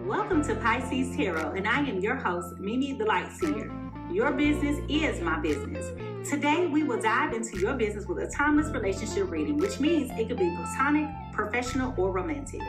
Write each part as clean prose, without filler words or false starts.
Welcome to PiSeas Tarot, and I am your host, Mimi Lightseer. Your business is my business. Today, we will dive into your business with a timeless relationship reading, which means it could be platonic, professional, or romantic.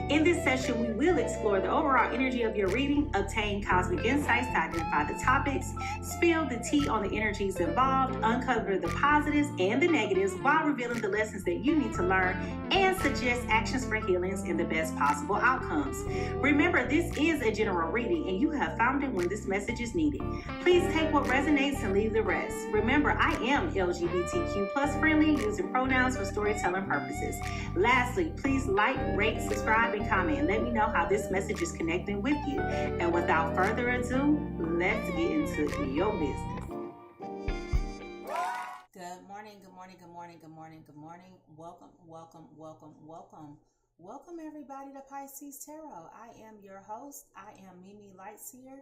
In this session, we will explore the overall energy of your reading, obtain cosmic insights to identify the topics, spill the tea on the energies involved, uncover the positives and the negatives while revealing the lessons that you need to learn, and suggest actions for healings and the best possible outcomes. Remember, this is a general reading, and you have found it when this message is needed. Please take what resonates and leave the rest. Remember, I am LGBTQ plus friendly, using pronouns for storytelling purposes. Lastly, please like, rate, subscribe, and comment. Let me know how this message is connecting with you. And without further ado, let's get into your business. Good morning, good morning, good morning, good morning, good morning. Welcome, welcome, welcome, welcome. Welcome everybody to PiSeas Tarot. I am your host. I am Mimi Lightseer.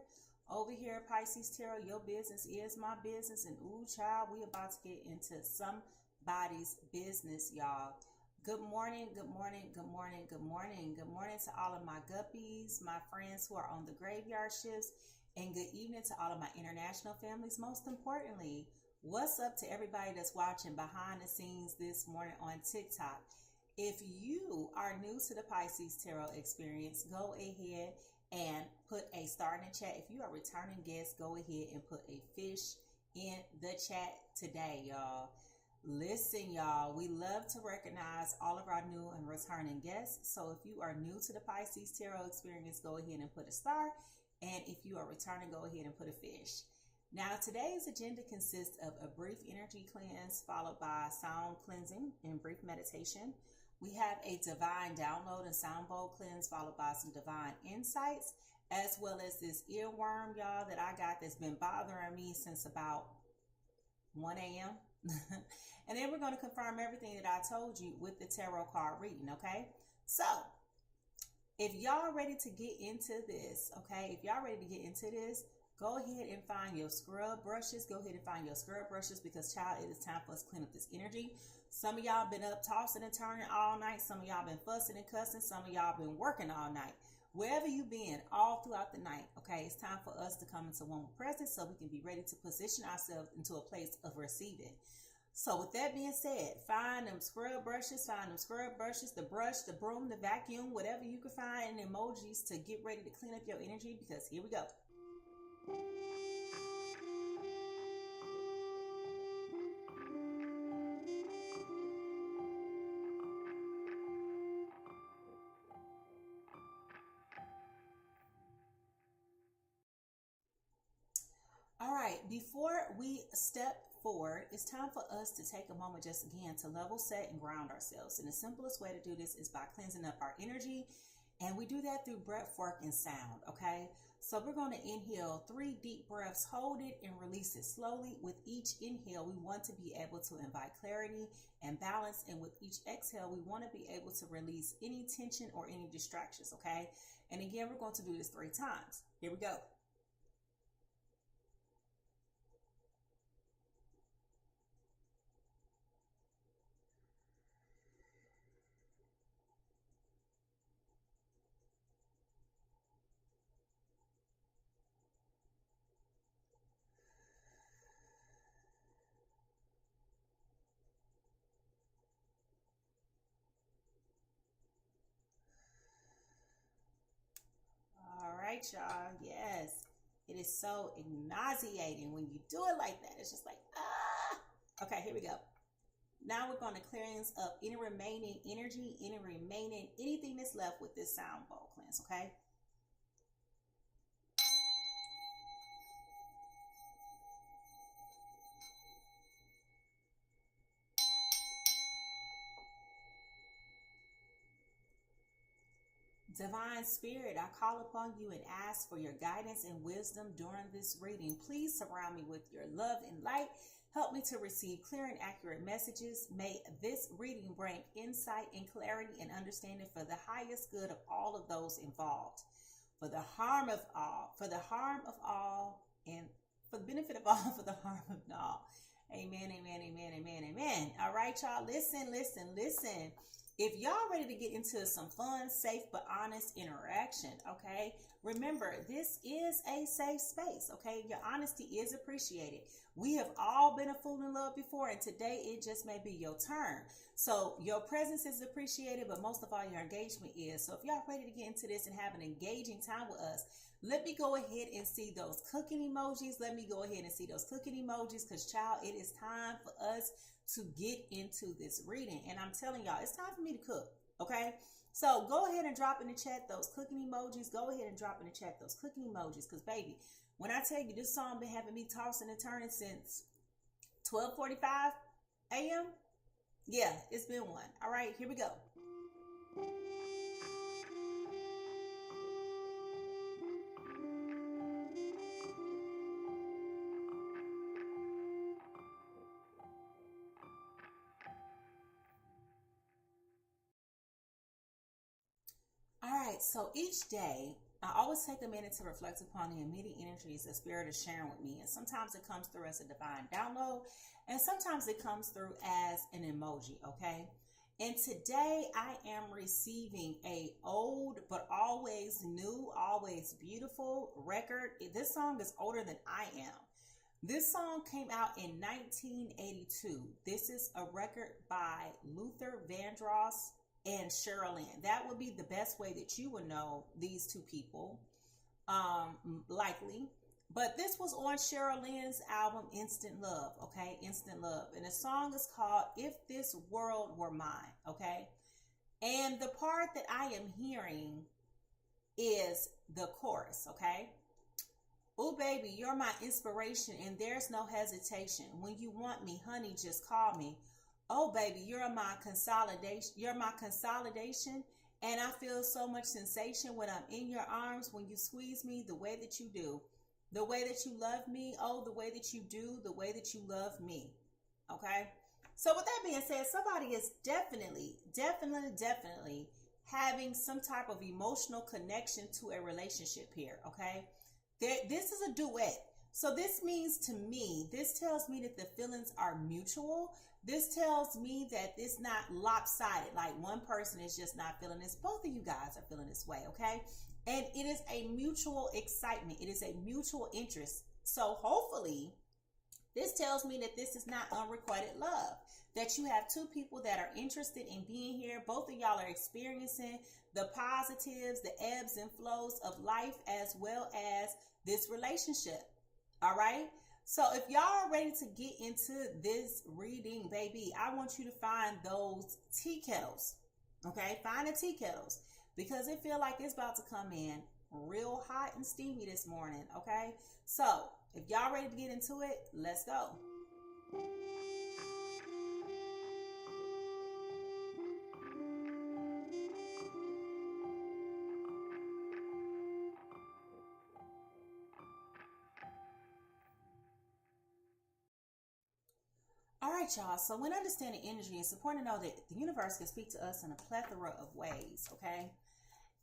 Over here at PiSeas Tarot, your business is my business. And ooh, child, we about to get into somebody's business, y'all. Good morning, good morning, good morning, good morning. Good morning to all of my guppies, my friends who are on the graveyard shifts, and good evening to all of my international families. Most importantly, what's up to everybody that's watching behind the scenes this morning on TikTok? If you are new to the PiSeas Tarot experience, go ahead and put a star in the chat. If you are a returning guest, go ahead and put a fish in the chat today, y'all. Listen, y'all, we love to recognize all of our new and returning guests. So if you are new to the PiSeas Tarot experience, go ahead and put a star. And if you are returning, go ahead and put a fish. Now, today's agenda consists of a brief energy cleanse followed by sound cleansing and brief meditation. We have a divine download and sound bowl cleanse followed by some divine insights, as well as this earworm, y'all, that I got that's been bothering me since about 1 a.m. And then we're going to confirm everything that I told you with the tarot card reading, okay? So, if y'all ready to get into this, okay? If y'all ready to get into this, go ahead and find your scrub brushes. Go ahead and find your scrub brushes because, child, it is time for us to clean up this energy. Some of y'all been up tossing and turning all night. Some of y'all been fussing and cussing. Some of y'all been working all night. Wherever you been, all throughout the night, okay, it's time for us to come into one presence so we can be ready to position ourselves into a place of receiving. So with that being said, find them scrub brushes, the brush, the broom, the vacuum, whatever you can find, and emojis to get ready to clean up your energy because here we go. All right, before we step forward, it's time for us to take a moment just again to level set and ground ourselves. And the simplest way to do this is by cleansing up our energy. And we do that through breath work and sound, okay? So we're going to inhale 3 deep breaths, hold it and release it slowly. With each inhale, we want to be able to invite clarity and balance. And with each exhale, we want to be able to release any tension or any distractions, okay? And again, we're going to do this 3 times. Here we go. All right, y'all. Yes, it is so nauseating when you do it like that. It's just like, ah. Okay, here we go. Now we're going to cleanse up any remaining energy, anything that's left with this sound bowl cleanse, okay? Divine Spirit, I call upon you and ask for your guidance and wisdom during this reading. Please surround me with your love and light. Help me to receive clear and accurate messages. May this reading bring insight and clarity and understanding for the highest good of all of those involved. For the harm of all, and for the benefit of all, for the harm of all. Amen, amen, amen, amen, amen. All right, y'all, listen. If y'all ready to get into some fun, safe, but honest interaction, okay? Remember, this is a safe space, okay? Your honesty is appreciated. We have all been a fool in love before, and today it just may be your turn. So your presence is appreciated, but most of all, your engagement is. So if y'all ready to get into this and have an engaging time with us, let me go ahead and see those cooking emojis. Let me go ahead and see those cooking emojis, because, child, it is time for us to get into this reading. And I'm telling y'all, it's time for me to cook, okay? So go ahead and drop in the chat those cooking emojis. Go ahead and drop in the chat those cooking emojis, because, baby, when I tell you this song been having me tossing and turning since 12:45 a.m., yeah, it's been one. All right, here we go. So each day, I always take a minute to reflect upon the immediate energies that Spirit is sharing with me. And sometimes it comes through as a divine download, and sometimes it comes through as an emoji, okay? And today I am receiving a old but always new, always beautiful record. This song is older than I am. This song came out in 1982. This is a record by Vandross and Cheryl. That would be the best way that you would know these two people, likely. But this was on Cheryl Lynn's album, Instant Love, okay? Instant Love. And the song is called If This World Were Mine, okay? And the part that I am hearing is the chorus, okay? Oh, baby, you're my inspiration, and there's no hesitation. When you want me, honey, just call me. Oh, baby, you're my consolidation. You're my consolidation. And I feel so much sensation when I'm in your arms, when you squeeze me the way that you do. The way that you love me. Oh, the way that you do. The way that you love me. Okay? So with that being said, somebody is definitely having some type of emotional connection to a relationship here. Okay? This is a duet. So this means to me, this tells me that the feelings are mutual. This tells me that it's not lopsided, like one person is just not feeling this. Both of you guys are feeling this way, okay? And it is a mutual excitement. It is a mutual interest. So hopefully, this tells me that this is not unrequited love, that you have two people that are interested in being here. Both of y'all are experiencing the positives, the ebbs and flows of life, as well as this relationship, all right? So if y'all are ready to get into this reading, baby, I want you to find those tea kettles, okay? Find the tea kettles, because it feels like it's about to come in real hot and steamy this morning, okay? So if y'all ready to get into it, let's go. All right, y'all. So when understanding energy, it's important to know that the universe can speak to us in a plethora of ways, okay?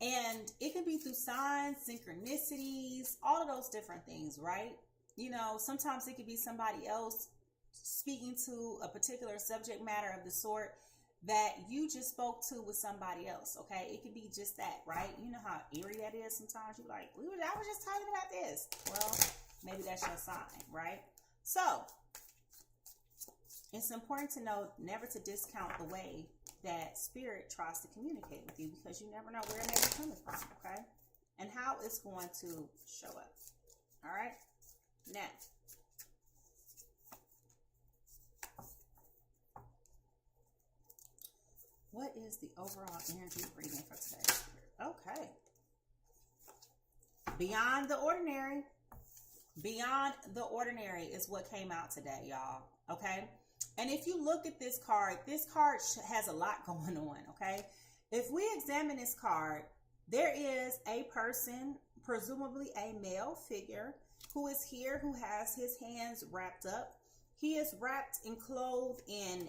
And it can be through signs, synchronicities, all of those different things, right? You know, sometimes it could be somebody else speaking to a particular subject matter of the sort that you just spoke to with somebody else, okay? It could be just that, right? You know how eerie that is sometimes. You're like, I was just talking about this. Well, maybe that's your sign, right? So it's important to know never to discount the way that Spirit tries to communicate with you, because you never know where it may be coming from, okay? And how it's going to show up. All right? Now, what is the overall energy reading for today, Spirit? Okay. Beyond the ordinary. Beyond the ordinary is what came out today, y'all. Okay? And if you look at this card has a lot going on, okay? If we examine this card, there is a person, presumably a male figure, who is here, who has his hands wrapped up. He is wrapped and clothed in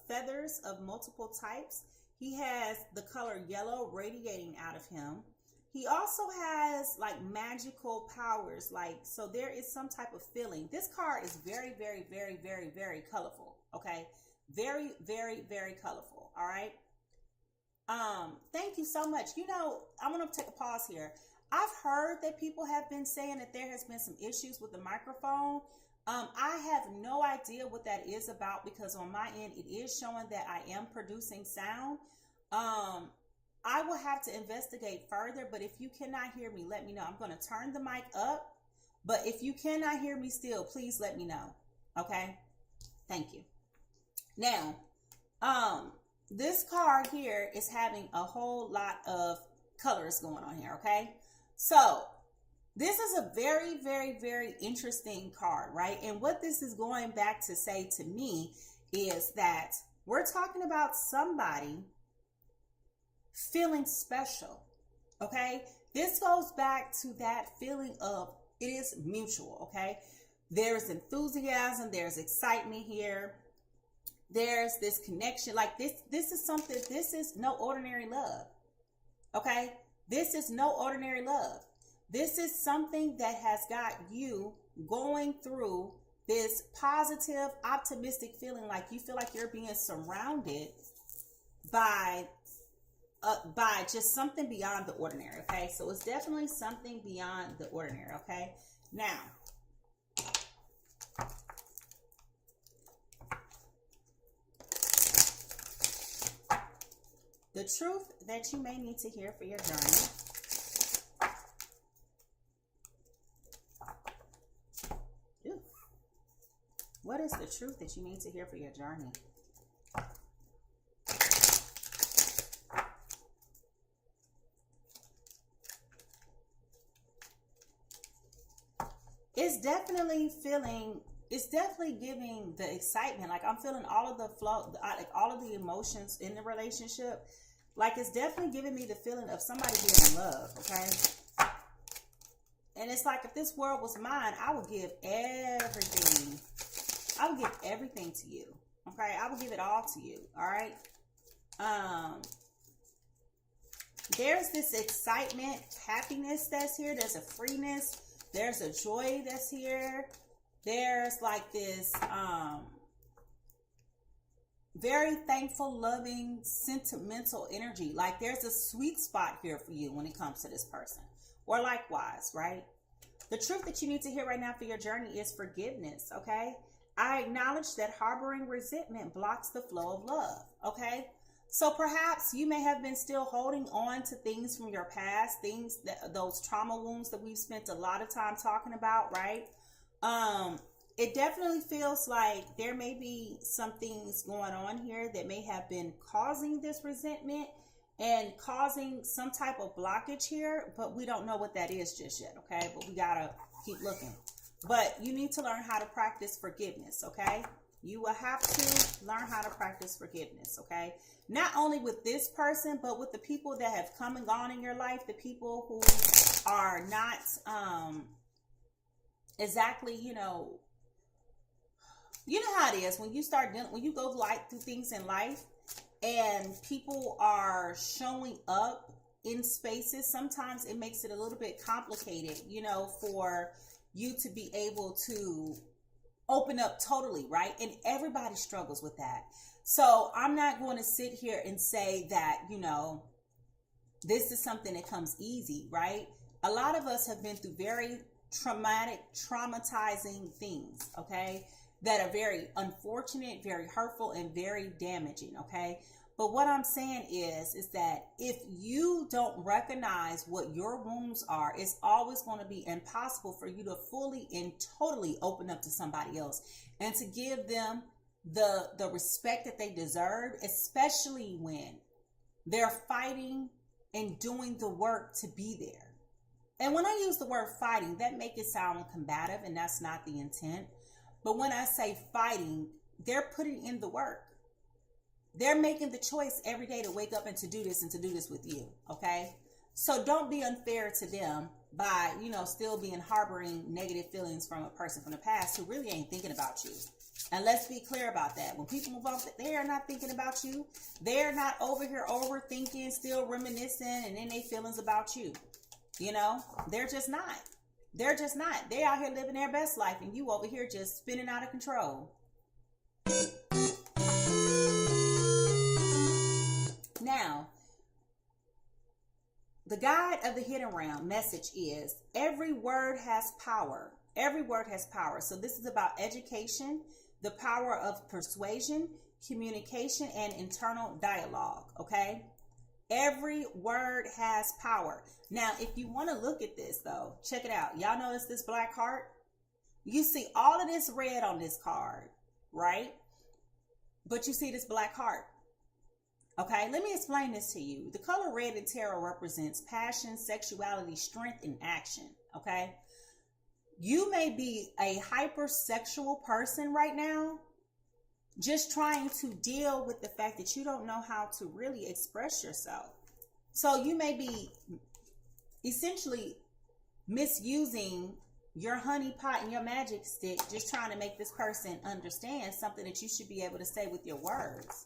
feathers of multiple types. He has the color yellow radiating out of him. He also has like magical powers, so there is some type of feeling. This card is very, very, very, very, very colorful, okay? Very, very, very colorful, all right? Thank you so much. You know, I'm going to take a pause here. I've heard that people have been saying that there has been some issues with the microphone. I have no idea what that is about because on my end, it is showing that I am producing sound. I will have to investigate further, but if you cannot hear me, let me know. I'm going to turn the mic up, but if you cannot hear me still, please let me know. Okay? Thank you. Now, this card here is having a whole lot of colors going on here, okay? So, this is a very, very, very interesting card, right? And what this is going back to say to me is that we're talking about somebody feeling special, okay? This goes back to that feeling of it is mutual, okay? There's enthusiasm, there's excitement here. There's this connection. Like this is something, this is no ordinary love, okay? This is no ordinary love. This is something that has got you going through this positive, optimistic feeling, like you feel like you're being surrounded by just something beyond the ordinary, okay? So it's definitely something beyond the ordinary, okay? Now, the truth that you may need to hear for your journey. Ooh. What is the truth that you need to hear for your journey? It's definitely giving the excitement. Like I'm feeling all of the flow, like all of the emotions in the relationship. Like it's definitely giving me the feeling of somebody being in love, okay? And it's like if this world was mine, I would give everything. I would give everything to you, okay? I would give it all to you, all right? There's this excitement, happiness that's here. There's a freeness. There's a joy that's here. There's like this very thankful, loving, sentimental energy. Like there's a sweet spot here for you when it comes to this person. Or likewise, right? The truth that you need to hear right now for your journey is forgiveness, okay? I acknowledge that harboring resentment blocks the flow of love, okay? So perhaps you may have been still holding on to things from your past, things that those trauma wounds that we've spent a lot of time talking about, right? It definitely feels like there may be some things going on here that may have been causing this resentment and causing some type of blockage here, but we don't know what that is just yet, okay? But we gotta keep looking. But you need to learn how to practice forgiveness, okay? You will have to learn how to practice forgiveness, okay? Not only with this person, but with the people that have come and gone in your life, the people who are not exactly, you know how it is when you start dealing, when you go through things in life and people are showing up in spaces, sometimes it makes it a little bit complicated, you know, for you to be able to open up totally, right? And everybody struggles with that. So I'm not going to sit here and say that, you know, this is something that comes easy, right? A lot of us have been through very traumatizing things, okay, that are very unfortunate, very hurtful, and very damaging, okay? But what I'm saying is that if you don't recognize what your wounds are, it's always going to be impossible for you to fully and totally open up to somebody else and to give them the respect that they deserve, especially when they're fighting and doing the work to be there. And when I use the word fighting, that makes it sound combative, and that's not the intent. But when I say fighting, they're putting in the work. They're making the choice every day to wake up and to do this with you, okay? So don't be unfair to them by, you know, still being harboring negative feelings from a person from the past who really ain't thinking about you. And let's be clear about that. When people move on, they are not thinking about you. They're not over here overthinking, still reminiscing, and then they feelings about you. You know, they're just not. They're just not. They out here living their best life, and you over here just spinning out of control. Now, the guide of the hidden realm message is every word has power. Every word has power. So this is about education, the power of persuasion, communication, and internal dialogue. Okay. Every word has power. Now, if you want to look at this though, check it out. Y'all notice this black heart? You see all of this red on this card, right? But you see this black heart. Okay, let me explain this to you. The color red in tarot represents passion, sexuality, strength, and action. Okay, you may be a hypersexual person right now, just trying to deal with the fact that you don't know how to really express yourself. So you may be essentially misusing your honey pot and your magic stick, just trying to make this person understand something that you should be able to say with your words.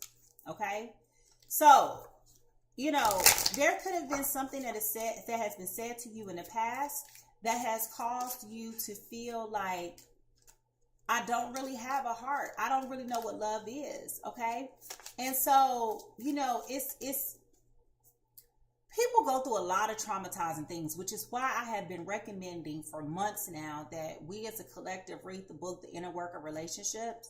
Okay. So, you know, there could have been something that has been said to you in the past that has caused you to feel like, I don't really have a heart. I don't really know what love is. Okay. And so, you know, it's people go through a lot of traumatizing things, which is why I have been recommending for months now that we as a collective read the book, The Inner Work of Relationships.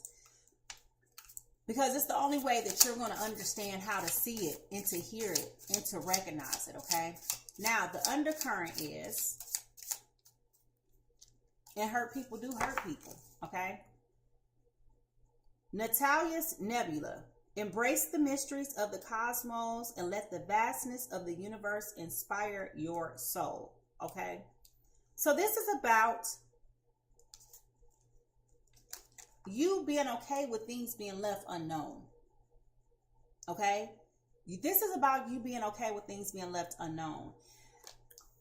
Because it's the only way that you're going to understand how to see it and to hear it and to recognize it, okay? Now, the undercurrent is, and hurt people do hurt people, okay? Natalia's Nebula. Embrace the mysteries of the cosmos and let the vastness of the universe inspire your soul, okay? So this is about you being okay with things being left unknown. Okay? This is about you being okay with things being left unknown.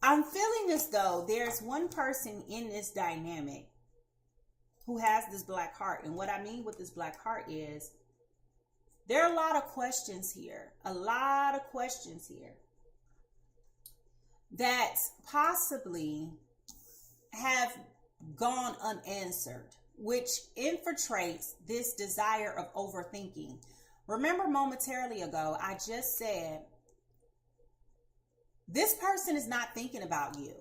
I'm feeling as though there's one person in this dynamic who has this black heart. And what I mean with this black heart is there are a lot of questions here. A lot of questions here that possibly have gone unanswered, which infiltrates this desire of overthinking. Remember momentarily ago, I just said, this person is not thinking about you,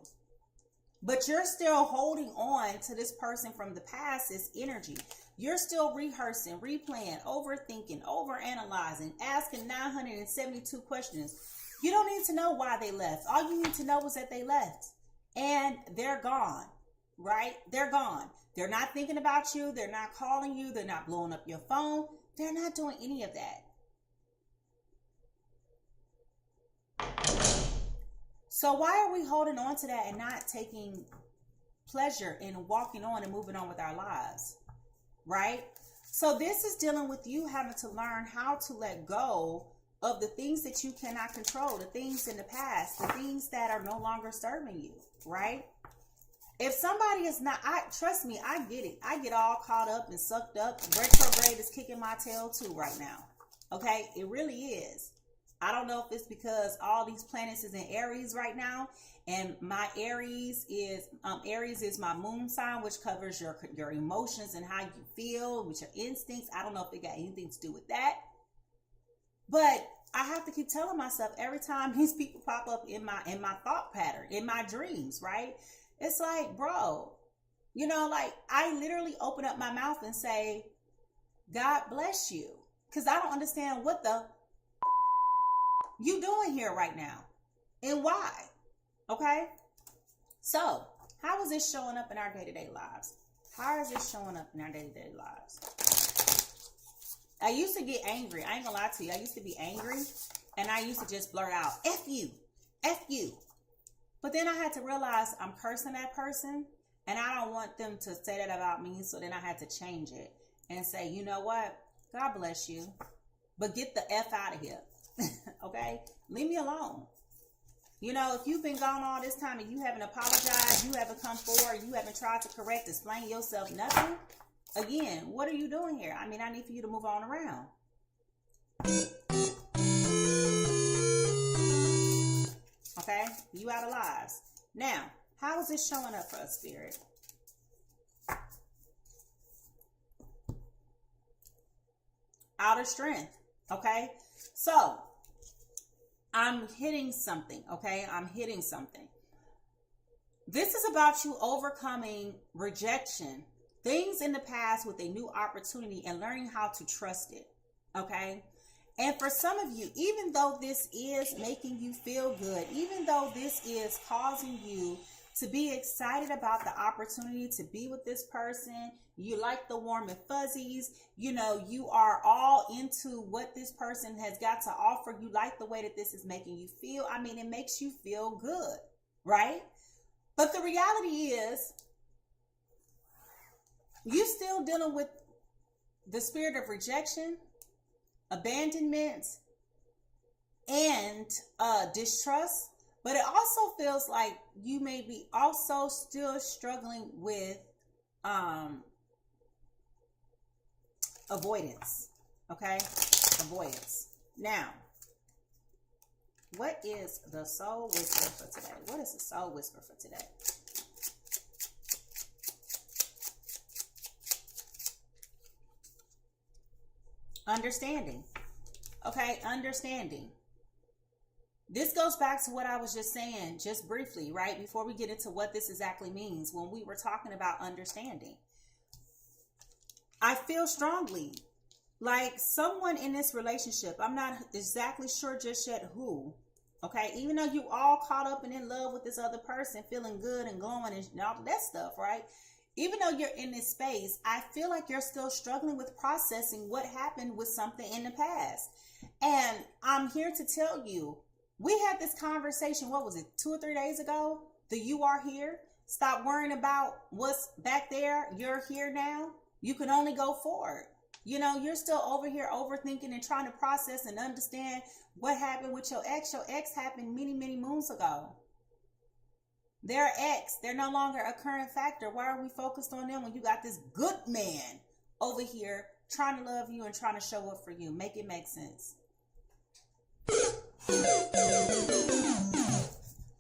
but you're still holding on to this person from the past, this energy. You're still rehearsing, replaying, overthinking, overanalyzing, asking 972 questions. You don't need to know why they left. All you need to know is that they left and they're gone, right? They're gone. They're not thinking about you. They're not calling you. They're not blowing up your phone. They're not doing any of that. So why are we holding on to that and not taking pleasure in walking on and moving on with our lives? Right? So this is dealing with you having to learn how to let go of the things that you cannot control, the things in the past, the things that are no longer serving you, right? If somebody is not, trust me, I get it. I get all caught up and sucked up. Retrograde is kicking my tail too right now. Okay? It really is. I don't know if it's because all these planets is in Aries right now, and my Aries is my moon sign, which covers your emotions and how you feel, with your instincts. I don't know if it got anything to do with that, but I have to keep telling myself every time these people pop up in my thought pattern, in my dreams, right? It's like, bro, you know, like I literally open up my mouth and say, God bless you, because I don't understand what the you doing here right now and why. Okay, so how is this showing up in our day-to-day lives? How is this showing up in our day-to-day lives? I used to get angry. I ain't gonna lie to you. I used to be angry and I used to just blurt out, F you, F you. But then I had to realize I'm cursing that person and I don't want them to say that about me. So then I had to change it and say, you know what? God bless you, but get the F out of here. Okay, leave me alone. You know, if you've been gone all this time and you haven't apologized, you haven't come forward, you haven't tried to correct, explain yourself, nothing. Again, what are you doing here? I mean, I need for you to move on around. Okay, you out of lives. Now, how is this showing up for us, Spirit? Outer strength. Okay, so I'm hitting something, okay? I'm hitting something. This is about you overcoming rejection, things in the past with a new opportunity and learning how to trust it, okay? And for some of you, even though this is making you feel good, even though this is causing you to be excited about the opportunity to be with this person, you like the warm and fuzzies, you know, you are all into what this person has got to offer. You like the way that this is making you feel. I mean, it makes you feel good, right? But the reality is, you still dealing with the spirit of rejection, abandonment, and distrust. But it also feels like you may be also still struggling with avoidance. Okay? Avoidance. Now, what is the soul whisper for today? What is the soul whisper for today? Understanding. Okay, understanding. This goes back to what I was just saying, just briefly, right? Before we get into what this exactly means, when we were talking about understanding. I feel strongly like someone in this relationship, I'm not exactly sure just yet who, okay? Even though you all caught up and in love with this other person, feeling good and glowing and all that stuff, right? Even though you're in this space, I feel like you're still struggling with processing what happened with something in the past. And I'm here to tell you, we had this conversation, what was it, 2 or 3 days ago? The you are here. Stop worrying about what's back there. You're here now. You can only go forward. You know, you're still over here overthinking and trying to process and understand what happened with your ex. Your ex happened many, many moons ago. They're ex. They're no longer a current factor. Why are we focused on them when you got this good man over here trying to love you and trying to show up for you? Make it make sense.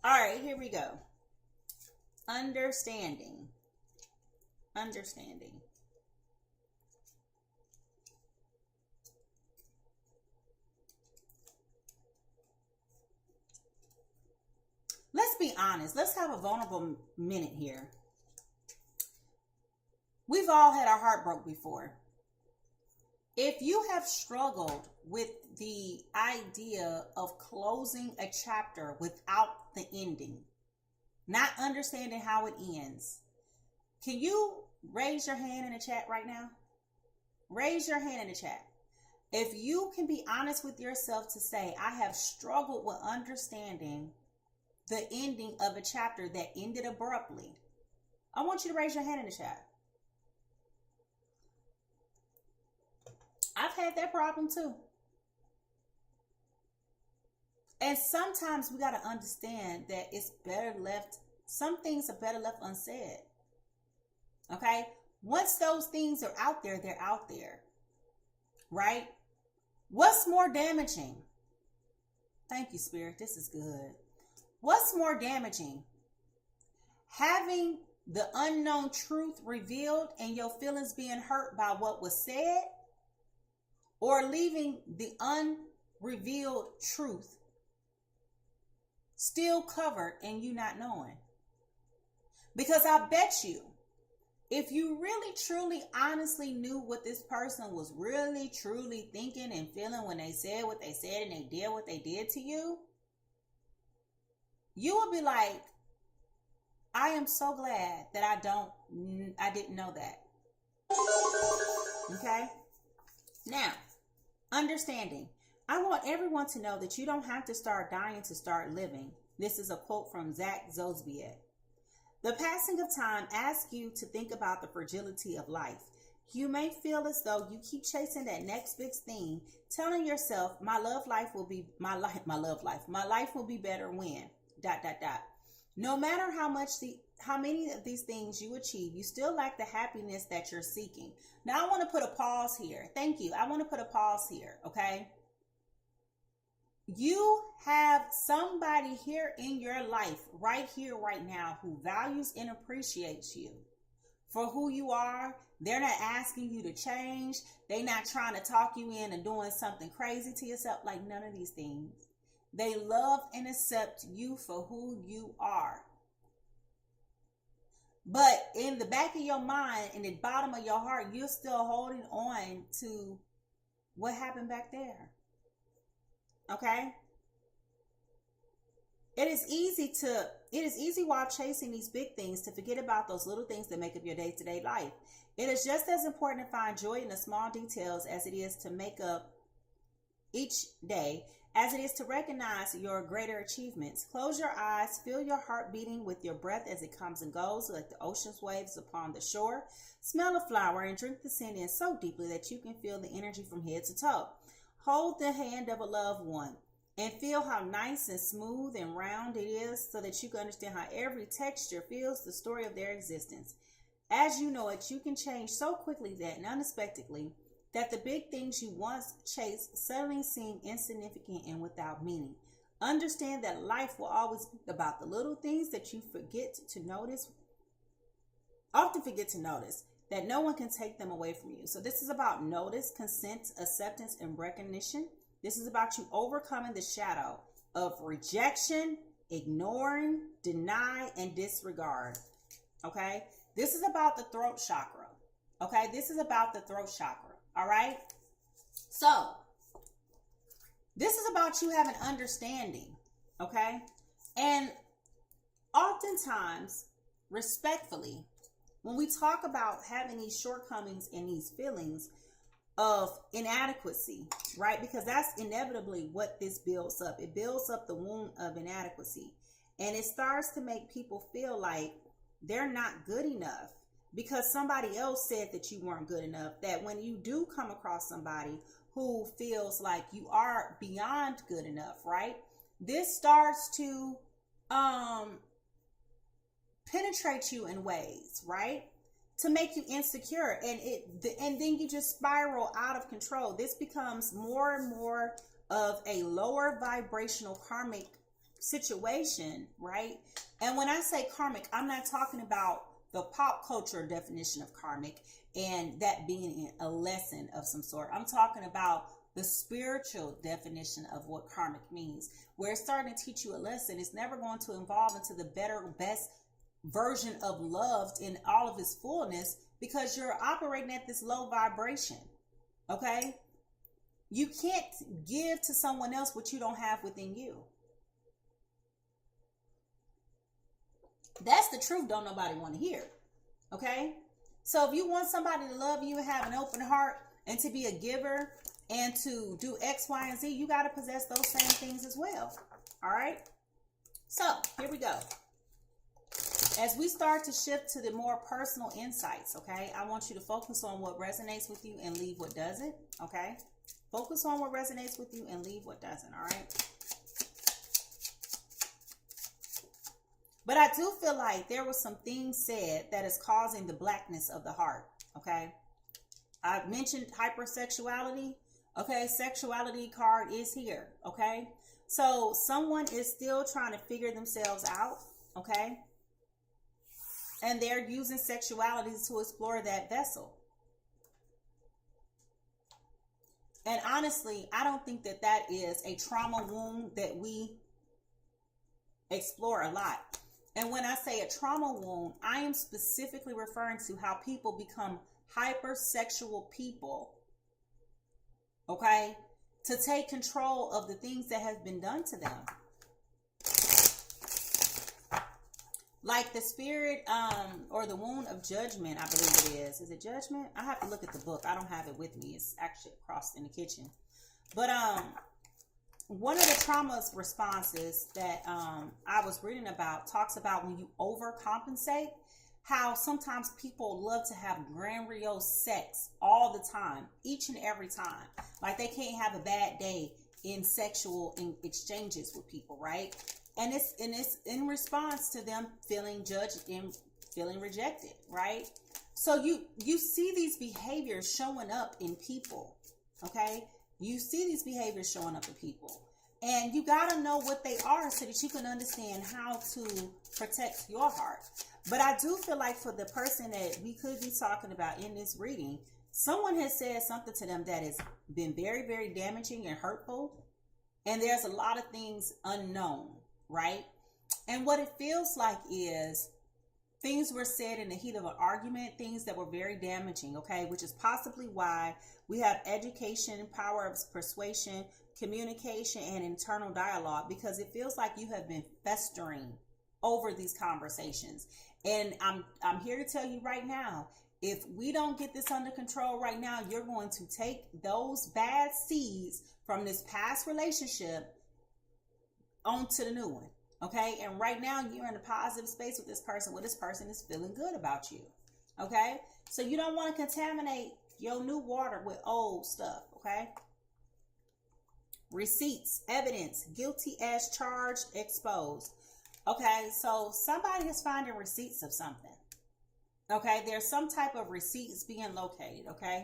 All right, here we go. Understanding. Understanding. Let's be honest. Let's have a vulnerable minute here. We've all had our heart broke before. If you have struggled with the idea of closing a chapter without the ending, not understanding how it ends, can you raise your hand in the chat right now? Raise your hand in the chat. If you can be honest with yourself to say, I have struggled with understanding the ending of a chapter that ended abruptly, I want you to raise your hand in the chat. I've had that problem too. And sometimes we got to understand that it's better left, some things are better left unsaid. Okay? Once those things are out there, they're out there. Right? What's more damaging? Thank you, Spirit. This is good. What's more damaging? Having the unknown truth revealed and your feelings being hurt by what was said, or leaving the unrevealed truth still covered and you not knowing? Because I bet you, if you really, truly, honestly knew what this person was really, truly thinking and feeling when they said what they said and they did what they did to you, you would be like, I am so glad that I didn't know that. Okay? Now, understanding. I want everyone to know that you don't have to start dying to start living. This is a quote from Zach Zosbiet. The passing of time asks you to think about the fragility of life. You may feel as though you keep chasing that next big thing, telling yourself, my life will be better when ... No matter how many of these things you achieve, you still lack the happiness that you're seeking. Now I want to put a pause here. Thank you. I want to put a pause here, okay? You have somebody here in your life, right here, right now, who values and appreciates you for who you are. They're not asking you to change. They're not trying to talk you in and doing something crazy to yourself. Like none of these things. They love and accept you for who you are. But in the back of your mind, in the bottom of your heart, you're still holding on to what happened back there. Okay? It is easy while chasing these big things to forget about those little things that make up your day-to-day life. It is just as important to find joy in the small details as it is to make up each day, as it is to recognize your greater achievements. Close your eyes, feel your heart beating with your breath as it comes and goes, like the ocean's waves upon the shore. Smell a flower and drink the scent in so deeply that you can feel the energy from head to toe. Hold the hand of a loved one and feel how nice and smooth and round it is so that you can understand how every texture feels the story of their existence. As you know it, you can change so quickly that and unexpectedly that the big things you once chased suddenly seem insignificant and without meaning. Understand that life will always be about the little things that you often forget to notice, that no one can take them away from you. So this is about notice, consent, acceptance, and recognition. This is about you overcoming the shadow of rejection, ignoring, deny, and disregard. Okay? This is about the throat chakra. Okay? This is about the throat chakra. All right? So, this is about you having understanding. Okay? And oftentimes, respectfully, when we talk about having these shortcomings and these feelings of inadequacy, right? Because that's inevitably what this builds up. It builds up the wound of inadequacy. And it starts to make people feel like they're not good enough because somebody else said that you weren't good enough. That when you do come across somebody who feels like you are beyond good enough, right? This starts to penetrate you in ways, right? To make you insecure, and then you just spiral out of control. This becomes more and more of a lower vibrational karmic situation, right? And when I say karmic, I'm not talking about the pop culture definition of karmic and that being a lesson of some sort. I'm talking about the spiritual definition of what karmic means, where it's starting to teach you a lesson. It's never going to evolve into the better, best version of love in all of its fullness because you're operating at this low vibration. Okay? You can't give to someone else what you don't have within you. That's the truth. Don't nobody want to hear. Okay? So if you want somebody to love you and have an open heart and to be a giver and to do X, Y, and Z, you got to possess those same things as well. All right? So here we go. As we start to shift to the more personal insights, okay, I want you to focus on what resonates with you and leave what doesn't, okay? Focus on what resonates with you and leave what doesn't, all right? But I do feel like there was some things said that is causing the blackness of the heart, okay? I mentioned hypersexuality, okay? Sexuality card is here, okay? So someone is still trying to figure themselves out, okay? And they're using sexuality to explore that vessel. And honestly, I don't think that that is a trauma wound that we explore a lot. And when I say a trauma wound, I am specifically referring to how people become hypersexual people, okay, to take control of the things that have been done to them. Like the spirit or the wound of judgment, I believe it is. Is it judgment? I have to look at the book. I don't have it with me. It's actually across in the kitchen. But one of the trauma responses that I was reading about talks about when you overcompensate, how sometimes people love to have grandiose sex all the time, each and every time. Like they can't have a bad day in sexual exchanges with people, right? And it's in response to them feeling judged and feeling rejected, right? So you see these behaviors showing up in people, okay? You see these behaviors showing up in people. And you got to know what they are so that you can understand how to protect your heart. But I do feel like for the person that we could be talking about in this reading, someone has said something to them that has been very, very damaging and hurtful. And there's a lot of things unknown, right? And what it feels like is things were said in the heat of an argument, things that were very damaging, okay? Which is possibly why we have education, power of persuasion, communication, and internal dialogue, because it feels like you have been festering over these conversations. And I'm here to tell you right now, if we don't get this under control right now, you're going to take those bad seeds from this past relationship onto the new one. Okay. And right now you're in a positive space with this person where this person is feeling good about you. Okay. So you don't want to contaminate your new water with old stuff. Okay. Receipts, evidence, guilty as charged, exposed. Okay. So somebody is finding receipts of something. Okay. There's some type of receipts being located. Okay.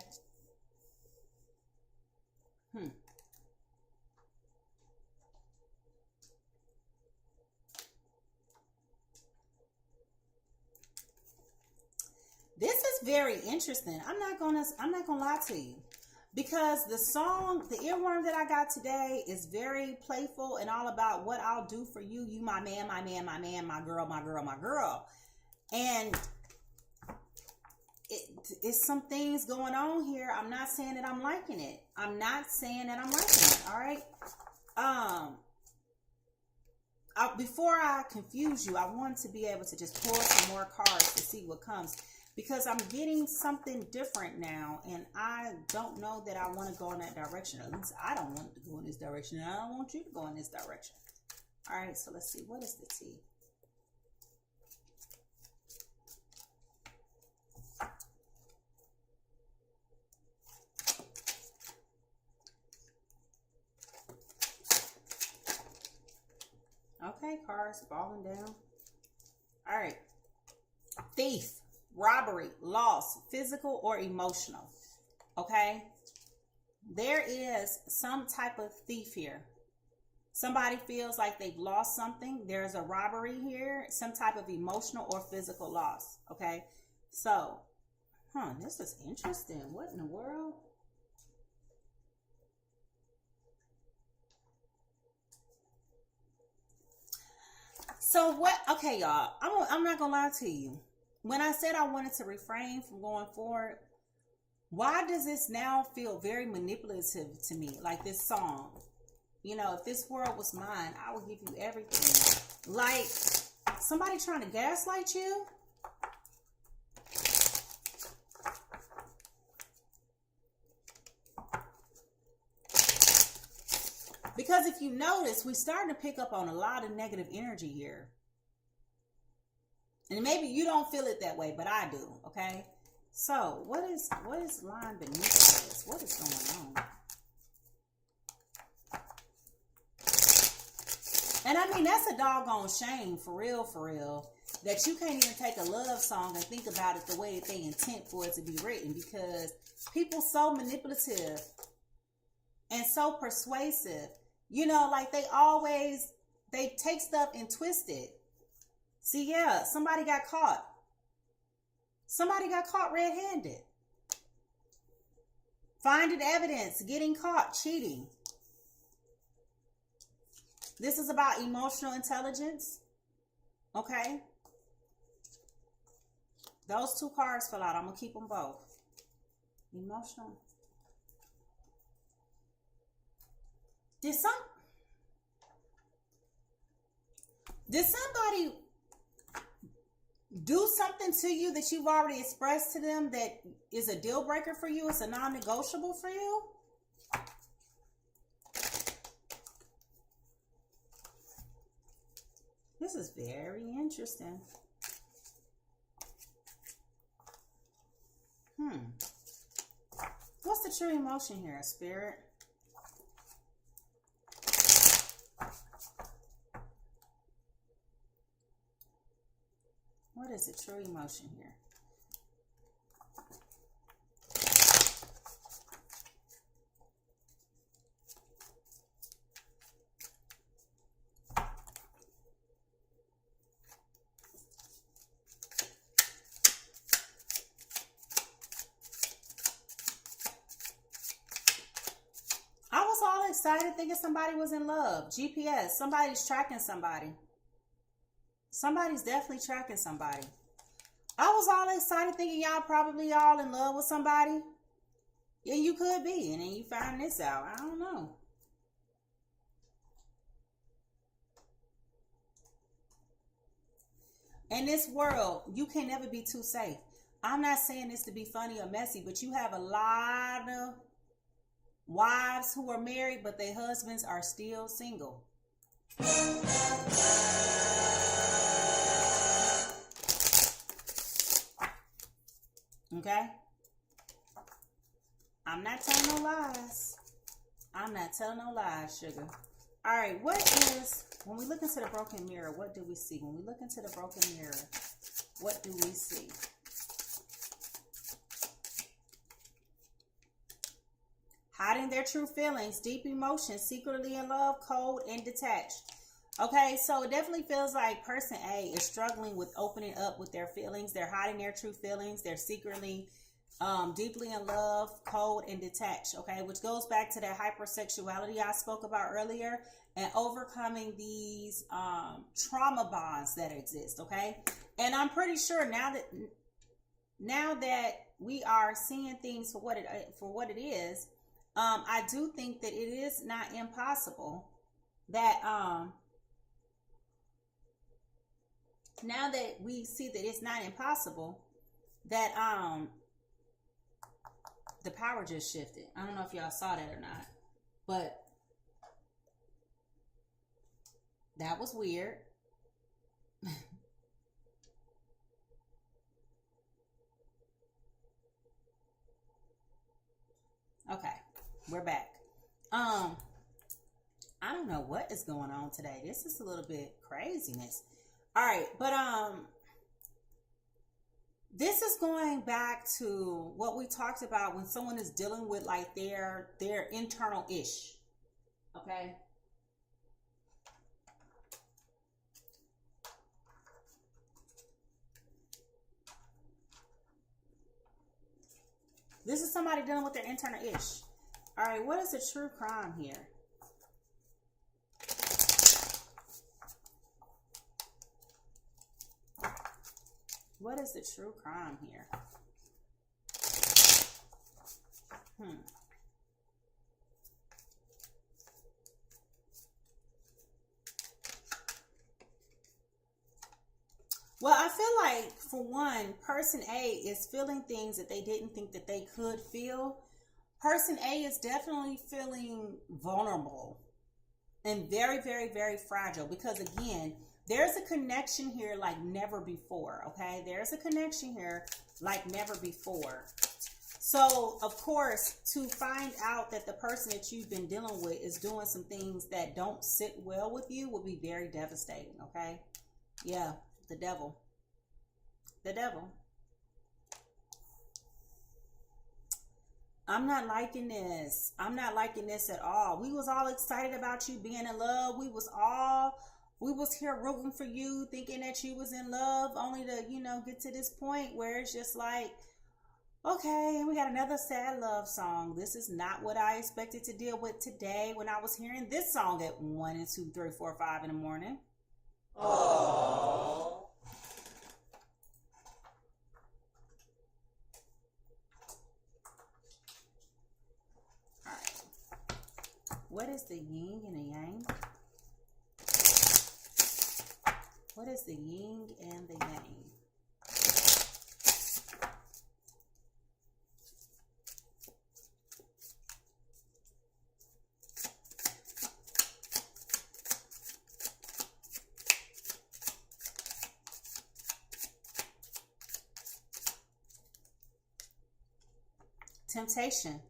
This is very interesting. I'm not gonna lie to you, because the song, the earworm that I got today is very playful and all about what I'll do for you. You, my man, my man, my man, my girl, my girl, my girl. And it's some things going on here. I'm not saying that I'm liking it. I'm not saying that I'm liking it. All right. Before I confuse you, I want to be able to just pull some more cards to see what comes, because I'm getting something different now, and I don't know that I want to go in that direction. At least I don't want to go in this direction, and I don't want you to go in this direction. All right, so let's see. What is the T? Okay, cards falling down. All right. Thief, robbery, loss, physical or emotional. Okay. There is some type of thief here. Somebody feels like they've lost something. There's a robbery here, some type of emotional or physical loss. Okay. So, this is interesting. What in the world? So what? Okay, y'all. I'm not gonna lie to you. When I said I wanted to refrain from going forward, why does this now feel very manipulative to me? Like this song, you know, if this world was mine, I would give you everything. Like somebody trying to gaslight you. Because if you notice, we're starting to pick up on a lot of negative energy here. And maybe you don't feel it that way, but I do, okay? So, what is lying beneath this? What is going on? And I mean, that's a doggone shame, for real, that you can't even take a love song and think about it the way that they intend for it to be written, because people so manipulative and so persuasive. You know, like they take stuff and twist it. See, yeah, somebody got caught. Somebody got caught red-handed. Finding evidence, getting caught, cheating. This is about emotional intelligence. Okay. Those two cards fell out. I'm going to keep them both. Emotional. Did somebody do something to you that you've already expressed to them that is a deal breaker for you? It's a non-negotiable for you? This is very interesting. What's the true emotion here, Spirit? What is the true emotion here? I was all excited thinking somebody was in love. GPS, somebody's tracking somebody. Somebody's definitely tracking somebody. I was all excited thinking y'all probably all in love with somebody. Yeah, you could be. And then you find this out. I don't know. In this world, you can never be too safe. I'm not saying this to be funny or messy, but you have a lot of wives who are married, but their husbands are still single. Okay? I'm not telling no lies. I'm not telling no lies, sugar. All right, what is, when we look into the broken mirror, what do we see? When we look into the broken mirror, what do we see? Hiding their true feelings, deep emotions, secretly in love, cold, and detached. Okay, so it definitely feels like person A is struggling with opening up with their feelings. They're hiding their true feelings. They're secretly deeply in love, cold, and detached. Okay, which goes back to that hypersexuality I spoke about earlier and overcoming these trauma bonds that exist. Okay, and I'm pretty sure now that we are seeing things for what it is, I do think that it is not impossible that now that we see that it's not impossible, that the power just shifted. I don't know if y'all saw that or not, but that was weird. Okay, we're back. I don't know what is going on today. This is a little bit craziness. All right, but this is going back to what we talked about when someone is dealing with like their internal ish. Okay? This is somebody dealing with their internal ish. All right, what is the true crime here? What is the true crime here? Well, I feel like, for one, person A is feeling things that they didn't think that they could feel. Person A is definitely feeling vulnerable and very, very, very fragile because, again, there's a connection here like never before, okay? There's a connection here like never before. So, of course, to find out that the person that you've been dealing with is doing some things that don't sit well with you would be very devastating, okay? Yeah, the devil. The devil. I'm not liking this. I'm not liking this at all. We was all excited about you being in love. We was here rooting for you, thinking that you was in love, only to, get to this point where it's just like, okay, we got another sad love song. This is not what I expected to deal with today when I was hearing this song at 1 and 2, 3, 4, 5 in the morning. Aww. What is the yin and the yang? What is the yin and the yang? Temptation.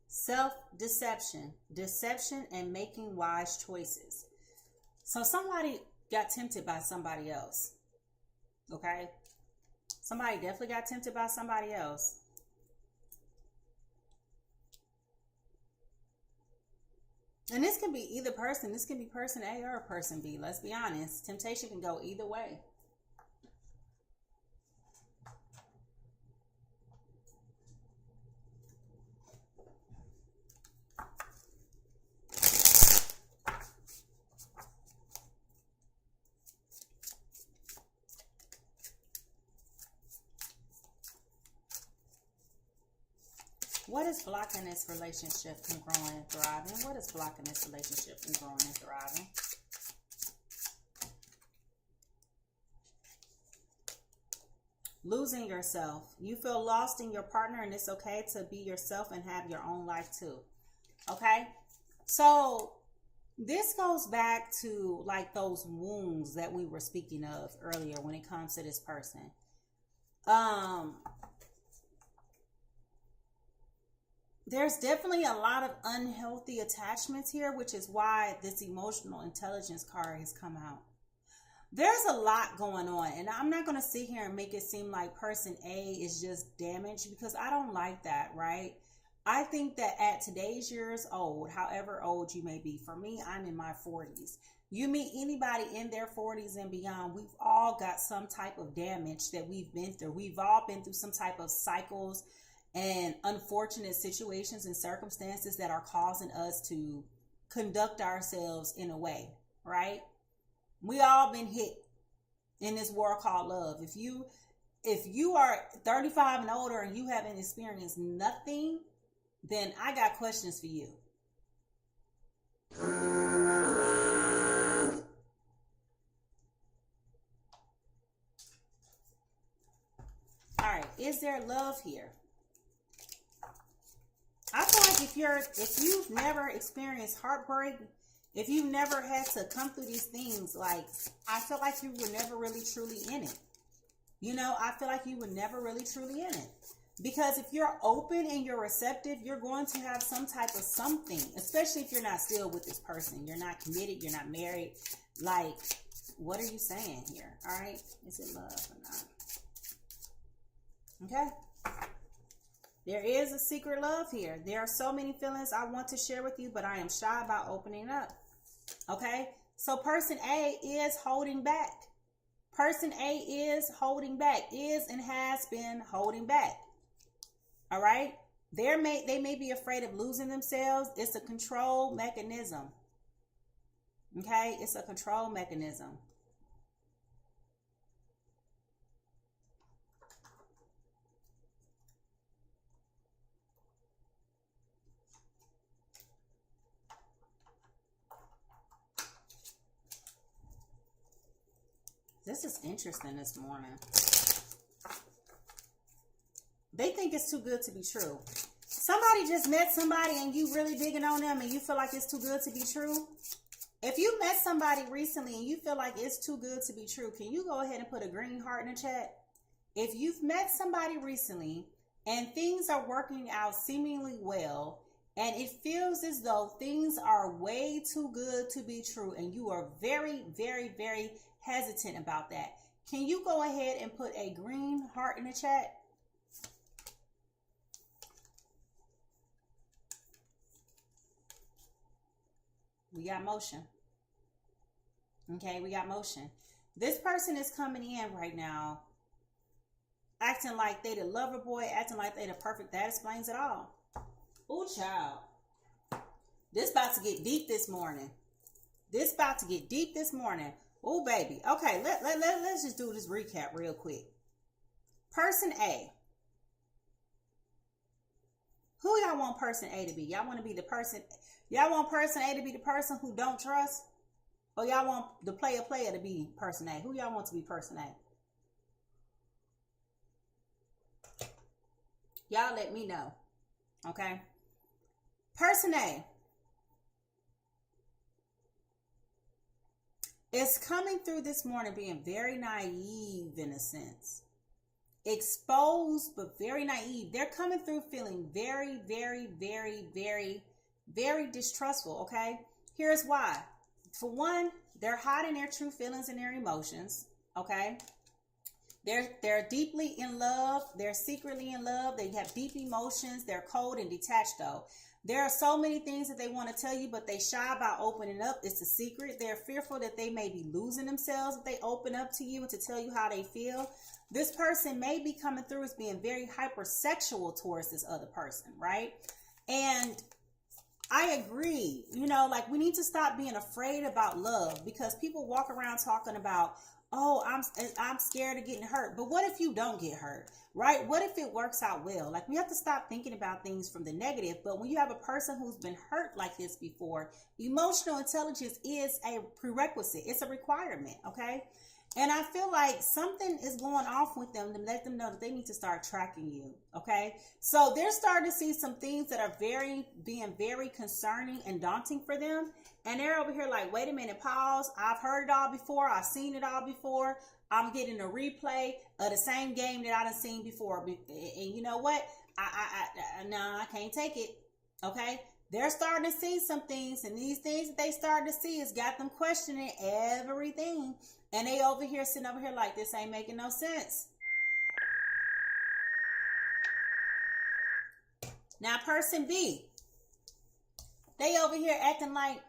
Self-deception, deception, and making wise choices. So somebody got tempted by somebody else. Okay? Somebody definitely got tempted by somebody else. And this can be either person. This can be person A or person B. Let's be honest. Temptation can go either way. What is blocking this relationship from growing and thriving? What is blocking this relationship from growing and thriving? Losing yourself. You feel lost in your partner, and it's okay to be yourself and have your own life too. Okay? So this goes back to like those wounds that we were speaking of earlier when it comes to this person. There's definitely a lot of unhealthy attachments here, which is why this emotional intelligence card has come out. There's a lot going on, and I'm not going to sit here and make it seem like person A is just damaged, because I don't like that, right? I think that at today's years old, however old you may be, for me, I'm in my 40s. You meet anybody in their 40s and beyond, we've all got some type of damage that we've been through. We've all been through some type of cycles and unfortunate situations and circumstances that are causing us to conduct ourselves in a way, right? We all been hit in this world called love. If you are 35 and older and you haven't experienced nothing, then I got questions for you. All right, is there love here? I feel like if you've never experienced heartbreak, if you've never had to come through these things, like, I feel like you were never really truly in it. You know, I feel like you were never really truly in it. Because if you're open and you're receptive, you're going to have some type of something, especially if you're not still with this person. You're not committed, you're not married. Like, what are you saying here? All right, is it love or not? Okay. There is a secret love here. There are so many feelings I want to share with you, but I am shy about opening up. Okay? So person A is holding back. Person A is holding back. Is and has been holding back. All right? They may be afraid of losing themselves. It's a control mechanism. Okay? It's a control mechanism. This is interesting this morning. They think it's too good to be true. Somebody just met somebody and you really digging on them and you feel like it's too good to be true. If you met somebody recently and you feel like it's too good to be true, can you go ahead and put a green heart in the chat? If you've met somebody recently and things are working out seemingly well, and it feels as though things are way too good to be true, and you are very, very, very hesitant about that, can you go ahead and put a green heart in the chat? We got motion. Okay, we got motion. This person is coming in right now acting like they the lover boy, acting like they the perfect. That explains it all. Ooh, child. This about to get deep this morning. This about to get deep this morning. Oh, baby. Okay, let's just do this recap real quick. Person A. Who y'all want person A to be? Y'all want to be the person... Y'all want person A to be the person who don't trust? Or y'all want the player to be person A? Who y'all want to be person A? Y'all let me know. Okay? Person A is coming through this morning being very naive in a sense. Exposed, but very naive. They're coming through feeling very, very, very, very, very distrustful, okay? Here's why. For one, they're hiding their true feelings and their emotions, okay? They're deeply in love. They're secretly in love. They have deep emotions. They're cold and detached, though. There are so many things that they want to tell you, but they shy about opening up. It's a secret. They're fearful that they may be losing themselves if they open up to you and to tell you how they feel. This person may be coming through as being very hypersexual towards this other person, right? And I agree. You know, like we need to stop being afraid about love, because people walk around talking about, oh, I'm scared of getting hurt. But what if you don't get hurt, right? What if it works out well? Like we have to stop thinking about things from the negative. But when you have a person who's been hurt like this before, emotional intelligence is a prerequisite. It's a requirement, okay? And I feel like something is going off with them to let them know that they need to start tracking you. Okay. So they're starting to see some things that are being very concerning and daunting for them. And they're over here like, wait a minute, pause. I've heard it all before. I've seen it all before. I'm getting a replay of the same game that I done seen before. And you know what? No, I can't take it. Okay. They're starting to see some things, and these things that they started to see has got them questioning everything. And they over here sitting over here like, this ain't making no sense. Now, person B, they over here acting like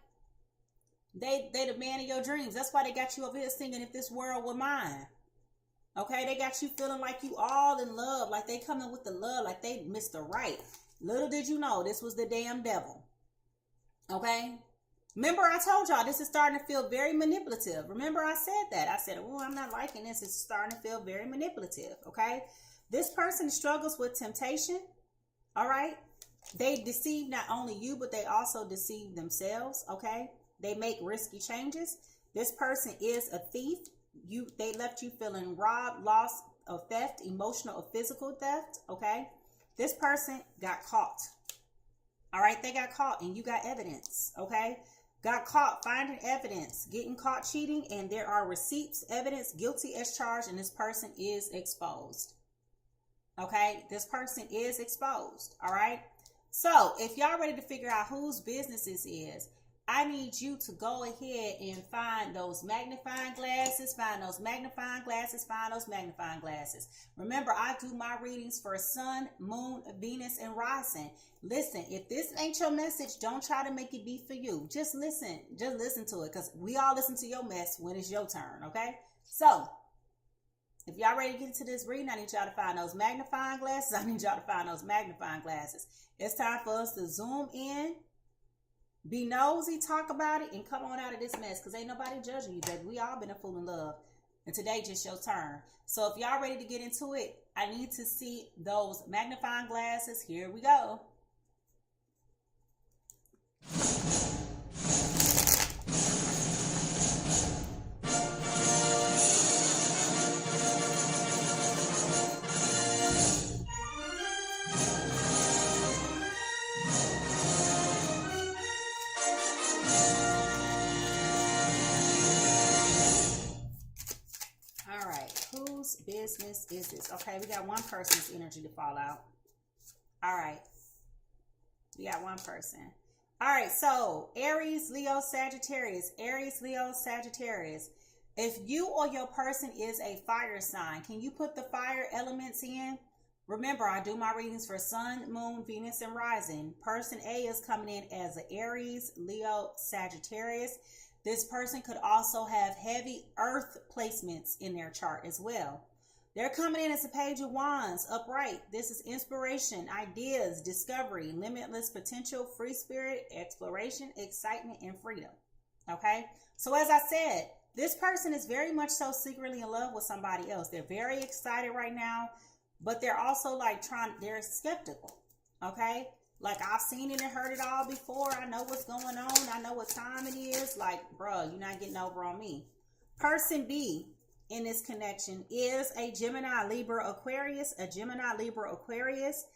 they the man of your dreams. That's why they got you over here singing If This World Were Mine. Okay, they got you feeling like you all in love, like they coming with the love, like they Mr. Right. Little did you know, this was the damn devil. Okay? Remember I told y'all this is starting to feel very manipulative. Remember I said that. I said, oh, I'm not liking this. It's starting to feel very manipulative. Okay? This person struggles with temptation. All right? They deceive not only you, but they also deceive themselves. Okay? They make risky changes. This person is a thief. They left you feeling robbed, lost, or theft, emotional or physical theft. Okay? This person got caught. All right? They got caught and you got evidence. Okay? Got caught finding evidence, getting caught cheating, and there are receipts, evidence, guilty as charged, and this person is exposed. Okay? This person is exposed. All right? So, if y'all ready to figure out whose business this is, I need you to go ahead and find those magnifying glasses, find those magnifying glasses, find those magnifying glasses. Remember, I do my readings for Sun, Moon, Venus, and Rising. Listen, if this ain't your message, don't try to make it be for you. Just listen to it, because we all listen to your mess when it's your turn, okay? So, if y'all ready to get into this reading, I need y'all to find those magnifying glasses. I need y'all to find those magnifying glasses. It's time for us to zoom in. Be nosy, talk about it, and come on out of this mess, because ain't nobody judging you, baby. We all been a fool in love. And today just your turn. So if y'all ready to get into it, I need to see those magnifying glasses. Here we go. Business is this? Okay, we got one person's energy to fall out. All right, we got one person. All right, so Aries, Leo, Sagittarius. Aries, Leo, Sagittarius. If you or your person is a fire sign, can you put the fire elements in? Remember, I do my readings for Sun, Moon, Venus, and Rising. Person A is coming in as an Aries, Leo, Sagittarius. This person could also have heavy earth placements in their chart as well. They're coming in as a Page of Wands, upright. This is inspiration, ideas, discovery, limitless potential, free spirit, exploration, excitement, and freedom. Okay? So as I said, this person is very much so secretly in love with somebody else. They're very excited right now, but they're also like they're skeptical. Okay? Like, I've seen it and heard it all before. I know what's going on. I know what time it is. Like, bro, you're not getting over on me. Person B in this connection is a Gemini, Libra, Aquarius. A Gemini, Libra, Aquarius.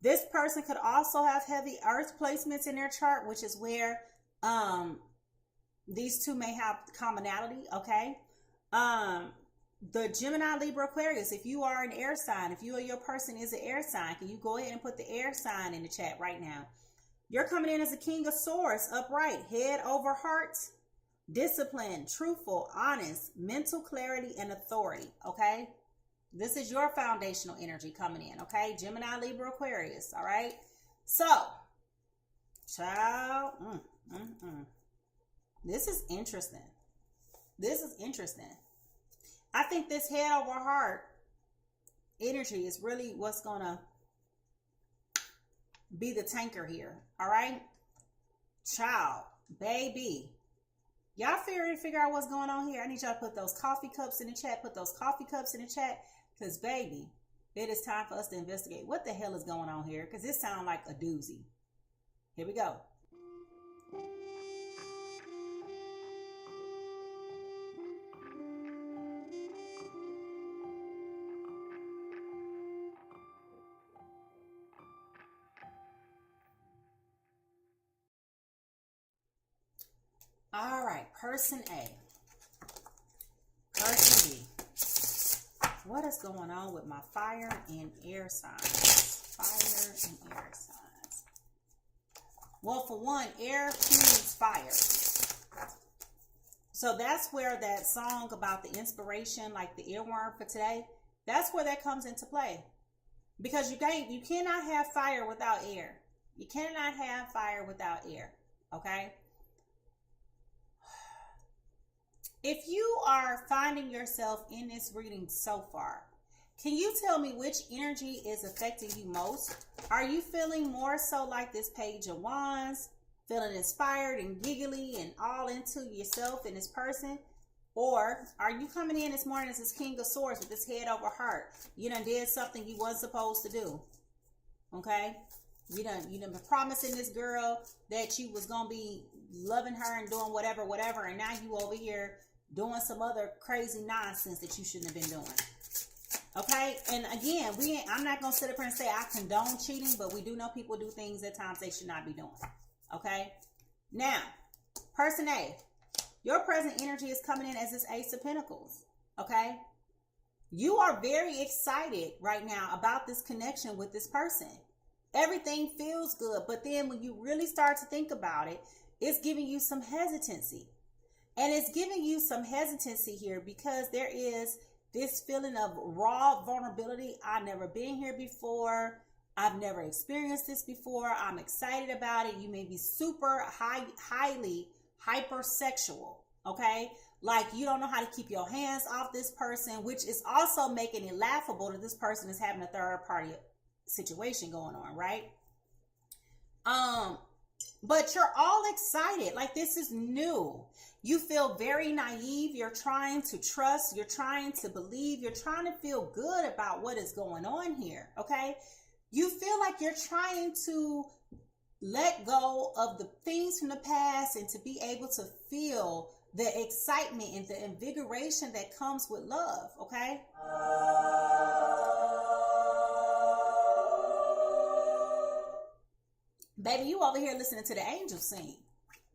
This person could also have heavy earth placements in their chart, which is where these two may have commonality, okay? The Gemini, Libra, Aquarius, if you are an air sign, if you or your person is an air sign, can you go ahead and put the air sign in the chat right now? You're coming in as a King of Swords, upright, head over heart, discipline, truthful, honest, mental clarity, and authority, okay? This is your foundational energy coming in, okay? Gemini, Libra, Aquarius, all right? So, child, this is interesting. This is interesting. I think this head over heart energy is really what's going to be the tanker here. All right. Child, baby. Y'all figure out what's going on here. I need y'all to put those coffee cups in the chat. Put those coffee cups in the chat. Because, baby, it is time for us to investigate what the hell is going on here. Because this sounds like a doozy. Here we go. All right, person A. Person B. What is going on with my fire and air signs? Fire and air signs. Well, for one, air fuels fire. So that's where that song about the inspiration, like the earworm for today, that's where that comes into play. Because you cannot have fire without air. You cannot have fire without air. Okay? If you are finding yourself in this reading so far, can you tell me which energy is affecting you most? Are you feeling more so like this Page of Wands, feeling inspired and giggly and all into yourself and this person? Or are you coming in this morning as this King of Swords with this head over heart? You done did something you wasn't supposed to do. Okay? You done been promising this girl that you was going to be loving her and doing whatever, and now you over here doing some other crazy nonsense that you shouldn't have been doing. Okay? And again, I'm not going to sit up here and say I condone cheating, but we do know people do things at times they should not be doing. Okay? Now, person A, your present energy is coming in as this Ace of Pentacles. Okay? You are very excited right now about this connection with this person. Everything feels good, but then when you really start to think about it, it's giving you some hesitancy. And it's giving you some hesitancy here because there is this feeling of raw vulnerability. I've never been here before. I've never experienced this before. I'm excited about it. You may be super highly hypersexual, okay? Like you don't know how to keep your hands off this person, which is also making it laughable that this person is having a third party situation going on, right? But you're all excited. Like this is new. You feel very naive. You're trying to trust. You're trying to believe. You're trying to feel good about what is going on here. Okay. You feel like you're trying to let go of the things from the past and to be able to feel the excitement and the invigoration that comes with love. Okay. Baby, you over here listening to the angels sing.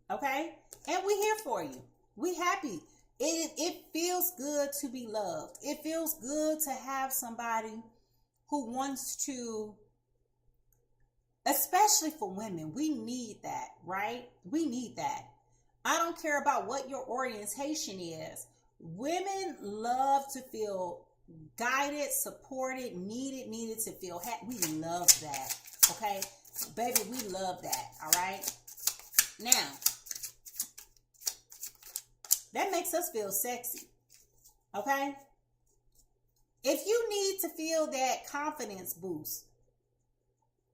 Okay? And we here for you. We happy. It feels good to be loved. It feels good to have somebody who wants to, especially for women, we need that, right? We need that. I don't care about what your orientation is. Women love to feel guided, supported, needed to feel happy. We love that. Okay? Baby, we love that. All right? Now, that makes us feel sexy. Okay? If you need to feel that confidence boost,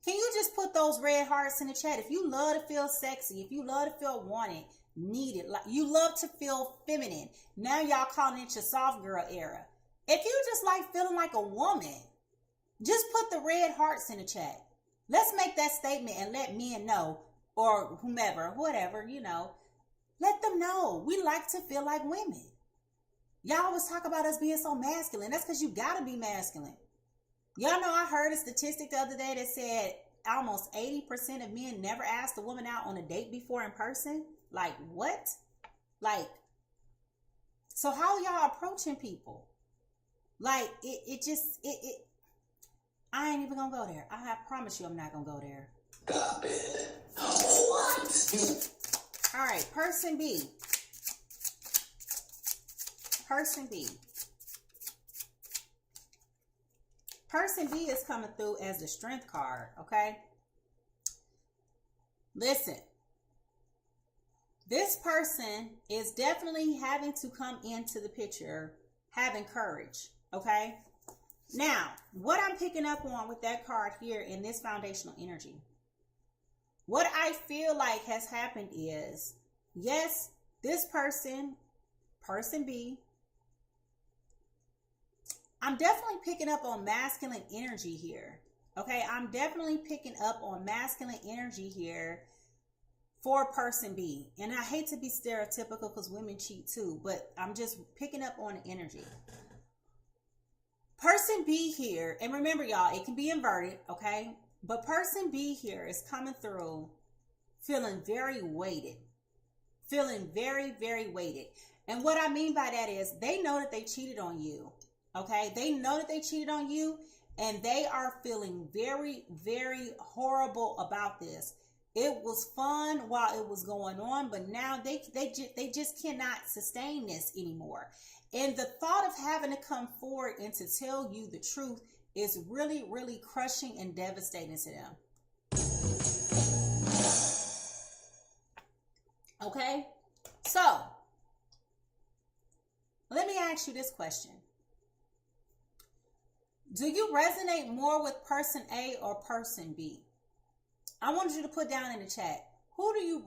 can you just put those red hearts in the chat? If you love to feel sexy, if you love to feel wanted, needed, like you love to feel feminine, now y'all calling it your soft girl era. If you just like feeling like a woman, just put the red hearts in the chat. Let's make that statement and let men know, or whomever, whatever, you know, let them know we like to feel like women. Y'all always talk about us being so masculine. That's because you got to be masculine. Y'all know I heard a statistic the other day that said almost 80% of men never asked a woman out on a date before in person. Like, what? Like, so how y'all approaching people? Like, I ain't even gonna go there. I promise you I'm not gonna go there. Stop it. What? All right, person B. Person B. Person B is coming through as the Strength card, okay? Listen. This person is definitely having to come into the picture having courage, okay? Now, what I'm picking up on with that card here in this foundational energy, what I feel like has happened is, yes, this person B, I'm definitely picking up on masculine energy here. Okay, I'm definitely picking up on masculine energy here for person B. And I hate to be stereotypical because women cheat too, but I'm just picking up on the energy. Person B here, and remember y'all, it can be inverted, okay? But person B here is coming through feeling very weighted. Feeling very, very weighted. And what I mean by that is they know that they cheated on you. Okay, they know that they cheated on you, and they are feeling very, very horrible about this. It was fun while it was going on, but now they just cannot sustain this anymore. And the thought of having to come forward and to tell you the truth is really, really crushing and devastating to them. Okay, so let me ask you this question. Do you resonate more with person A or person B? I want you to put down in the chat, who do you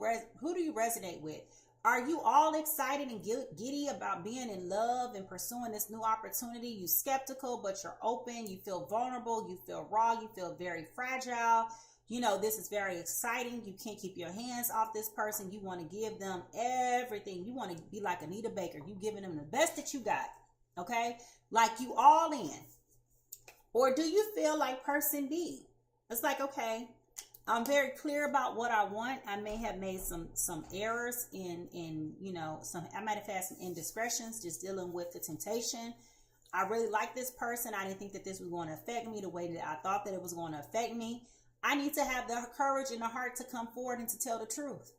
resonate with? Are you all excited and giddy about being in love and pursuing this new opportunity? You skeptical, but you're open. You feel vulnerable. You feel raw. You feel very fragile. You know, this is very exciting. You can't keep your hands off this person. You want to give them everything. You want to be like Anita Baker. You giving them the best that you got. Okay? Like you all in. Or do you feel like person B? It's like, okay, I'm very clear about what I want. I may have made some errors in you know, I might have had some indiscretions just dealing with the temptation. I really like this person. I didn't think that this was going to affect me the way that I thought that it was going to affect me. I need to have the courage and the heart to come forward and to tell the truth.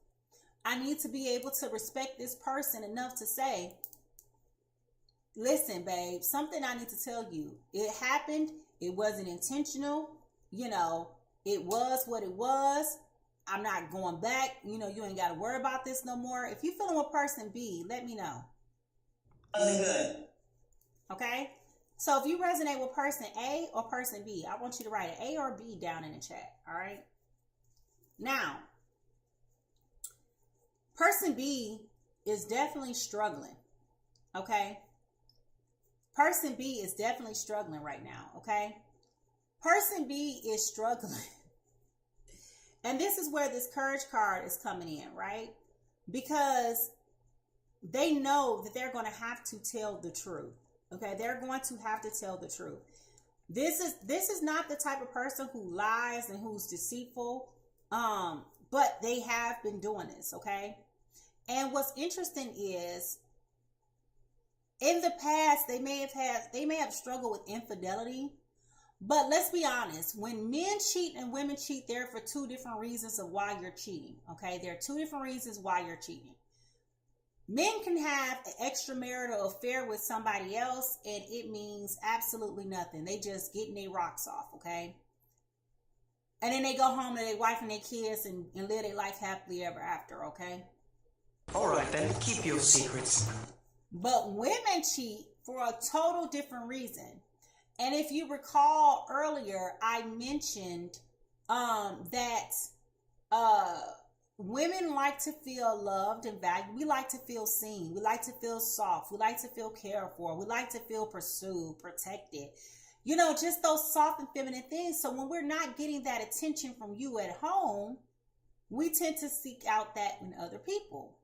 I need to be able to respect this person enough to say, listen, babe, something I need to tell you. It happened. It wasn't intentional. You know, it was what it was. I'm not going back. You know, you ain't got to worry about this no more. If you're feeling with person B, let me know. Good. Okay? So if you resonate with person A or person B, I want you to write an A or B down in the chat. All right? Now, person B is definitely struggling. Okay? Person B is definitely struggling right now. Okay? Person B is struggling. And this is where this courage card is coming in, right? Because they know that they're going to have to tell the truth. Okay, they're going to have to tell the truth. This is not the type of person who lies and who's deceitful. But they have been doing this, okay? And what's interesting is in the past they may have struggled with infidelity. But let's be honest, when men cheat and women cheat, they're for two different reasons of why you're cheating. Okay, there are two different reasons why you're cheating. Men can have an extramarital affair with somebody else and it means absolutely nothing. They just getting their rocks off, okay? And then they go home to their wife and their kids and live their life happily ever after, okay? All right, then, keep your secrets. But women cheat for a total different reason. And if you recall earlier, I mentioned that women like to feel loved and valued. We like to feel seen. We like to feel soft. We like to feel cared for. We like to feel pursued, protected. You know, just those soft and feminine things. So when we're not getting that attention from you at home, we tend to seek out that in other people.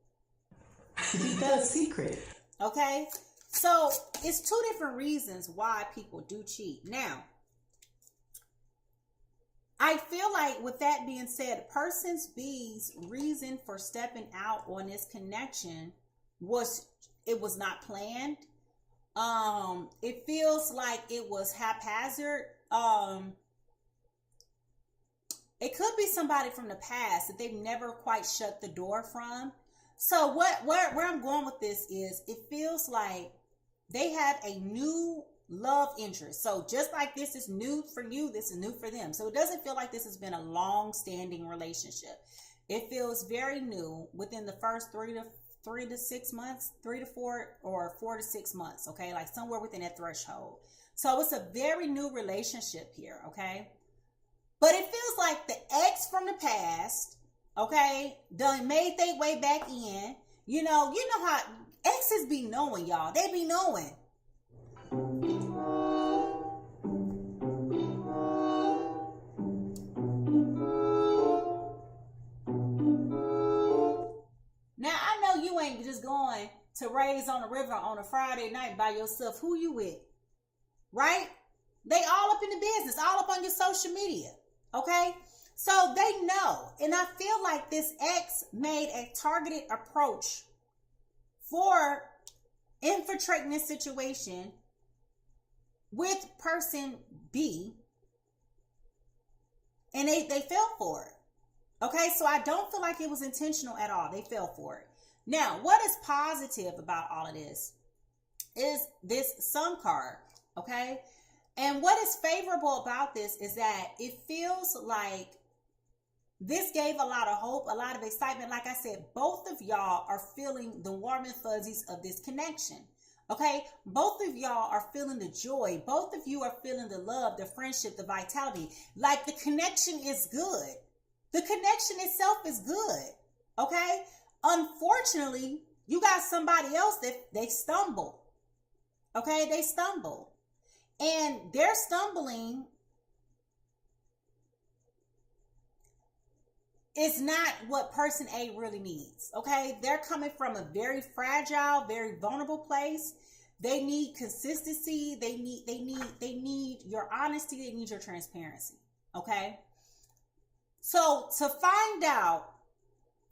Keep that a secret. Okay? So it's two different reasons why people do cheat. Now, I feel like with that being said, person B's reason for stepping out on this connection was not planned. It feels like it was haphazard. It could be somebody from the past that they've never quite shut the door from. So where I'm going with this is it feels like they have a new love interest. So just like this is new for you, this is new for them. So it doesn't feel like this has been a long-standing relationship. It feels very new within the first 3 to 6 months, 3 to 4 or 4 to 6 months. Okay. Like somewhere within that threshold. So it's a very new relationship here. Okay. But it feels like the ex from the past Okay, done made their way back in. You know how exes be knowing, y'all. They be knowing. Now I know you ain't just going to raise on the river on a Friday night by yourself. Who you with? Right? They all up in the business, all up on your social media. Okay? So they know. And I feel like this ex made a targeted approach for infiltrating this situation with person B. And they fell for it. Okay? So I don't feel like it was intentional at all. They fell for it. Now, what is positive about all of this is this Sun card. Okay? And what is favorable about this is that it feels like this gave a lot of hope, a lot of excitement. Like I said, both of y'all are feeling the warm and fuzzies of this connection. Okay? Both of y'all are feeling the joy. Both of you are feeling the love, the friendship, the vitality. Like the connection is good. The connection itself is good. Okay? Unfortunately, you got somebody else that they stumble. Okay? They stumble. And their stumbling is not what person A really needs. Okay? They're coming from a very fragile, very vulnerable place. They need consistency. They need your honesty. They need your transparency. Okay? So to find out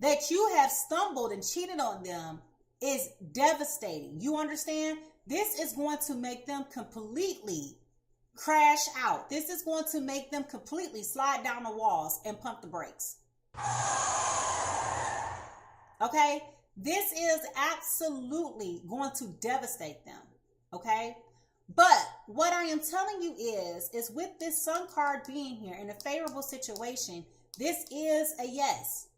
that you have stumbled and cheated on them is devastating. You understand? This is going to make them completely crash out. This is going to make them completely slide down the walls and pump the brakes. Okay? This is absolutely going to devastate them. Okay? But what I am telling you is with this Sun card being here in a favorable situation, this is a yes.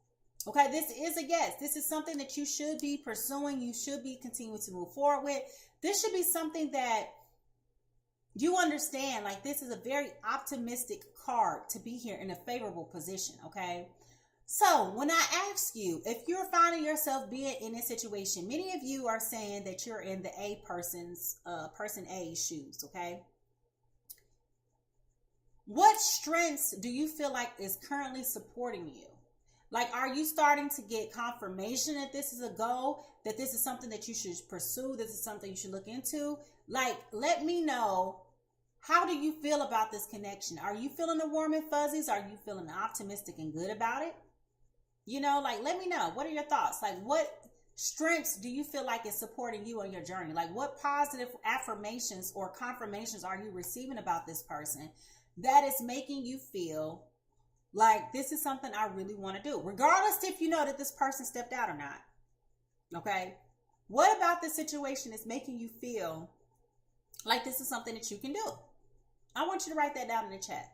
Okay, this is a yes. This is something that you should be pursuing. You should be continuing to move forward with. This should be something that you understand. Like, this is a very optimistic card to be here in a favorable position, okay? So, when I ask you, if you're finding yourself being in this situation, many of you are saying that you're in the person A's shoes, okay? What strengths do you feel like is currently supporting you? Like, are you starting to get confirmation that this is a goal, that this is something that you should pursue, this is something you should look into? Like, let me know, how do you feel about this connection? Are you feeling the warm and fuzzies? Are you feeling optimistic and good about it? You know, like, let me know. What are your thoughts? Like, what strengths do you feel like is supporting you on your journey? Like, what positive affirmations or confirmations are you receiving about this person that is making you feel like this is something I really want to do, regardless if you know that this person stepped out or not? Okay. What about this situation is making you feel like this is something that you can do? I want you to write that down in the chat.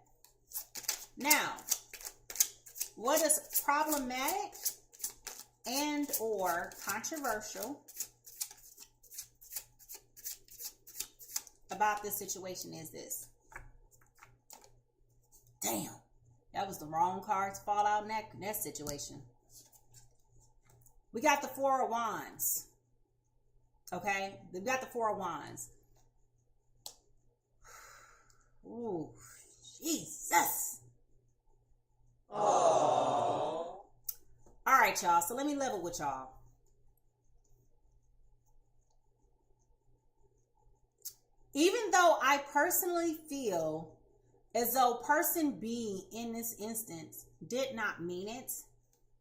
Now, what is problematic and or controversial about this situation is this? Damn. That was the wrong card to fall out in that situation. We got the Four of Wands. Okay? We've got the Four of Wands. Ooh, Jesus. Aww. All right, y'all. So let me level with y'all. Even though I personally feel as though person B in this instance did not mean it.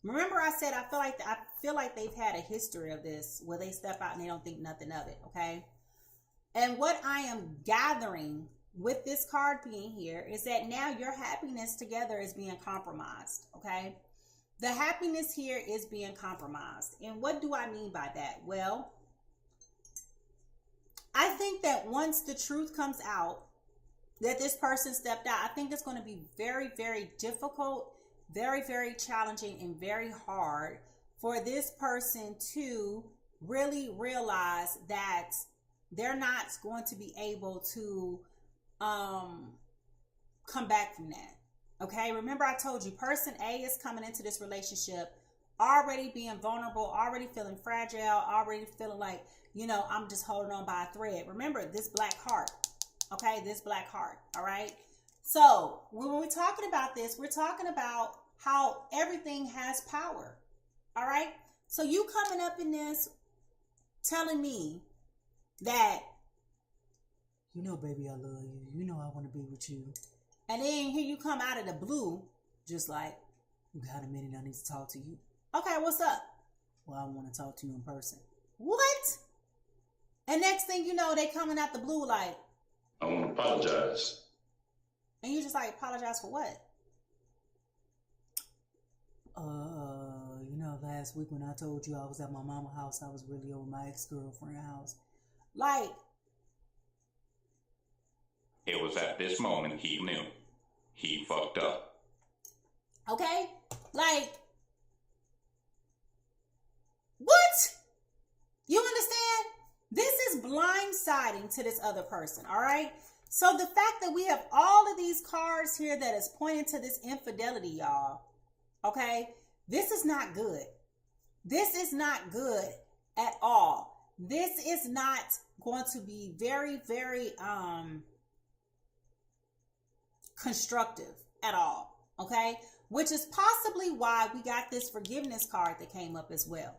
Remember I said I feel like they've had a history of this where they step out and they don't think nothing of it, okay? And what I am gathering with this card being here is that now your happiness together is being compromised, okay? The happiness here is being compromised. And what do I mean by that? Well, I think that once the truth comes out that this person stepped out, I think it's going to be very, very difficult, very, very challenging, and very hard for this person to really realize that they're not going to be able to come back from that. Okay, remember I told you person A is coming into this relationship already being vulnerable, already feeling fragile, already feeling like, you know, I'm just holding on by a thread. Remember this black heart, okay, this black heart, all right? So when we're talking about this, we're talking about how everything has power, all right? So you coming up in this telling me that, you know, baby, I love you. You know I want to be with you. And then here you come out of the blue, just like, you got a minute, I need to talk to you. Okay, what's up? Well, I want to talk to you in person. What? And next thing you know, they coming out the blue like, I want to apologize. And you just like, apologize for what? You know, last week when I told you I was at my mama's house, I was really over my ex-girlfriend's house. Like, It was at this moment he knew. He fucked up. okay? Like, what? You understand? This is blindsiding to this other person, all right? So the fact that we have all of these cards here that is pointing to this infidelity, y'all, okay? This is not good. This is not good at all. This is not going to be very, very constructive at all, okay? Which is possibly why we got this forgiveness card that came up as well,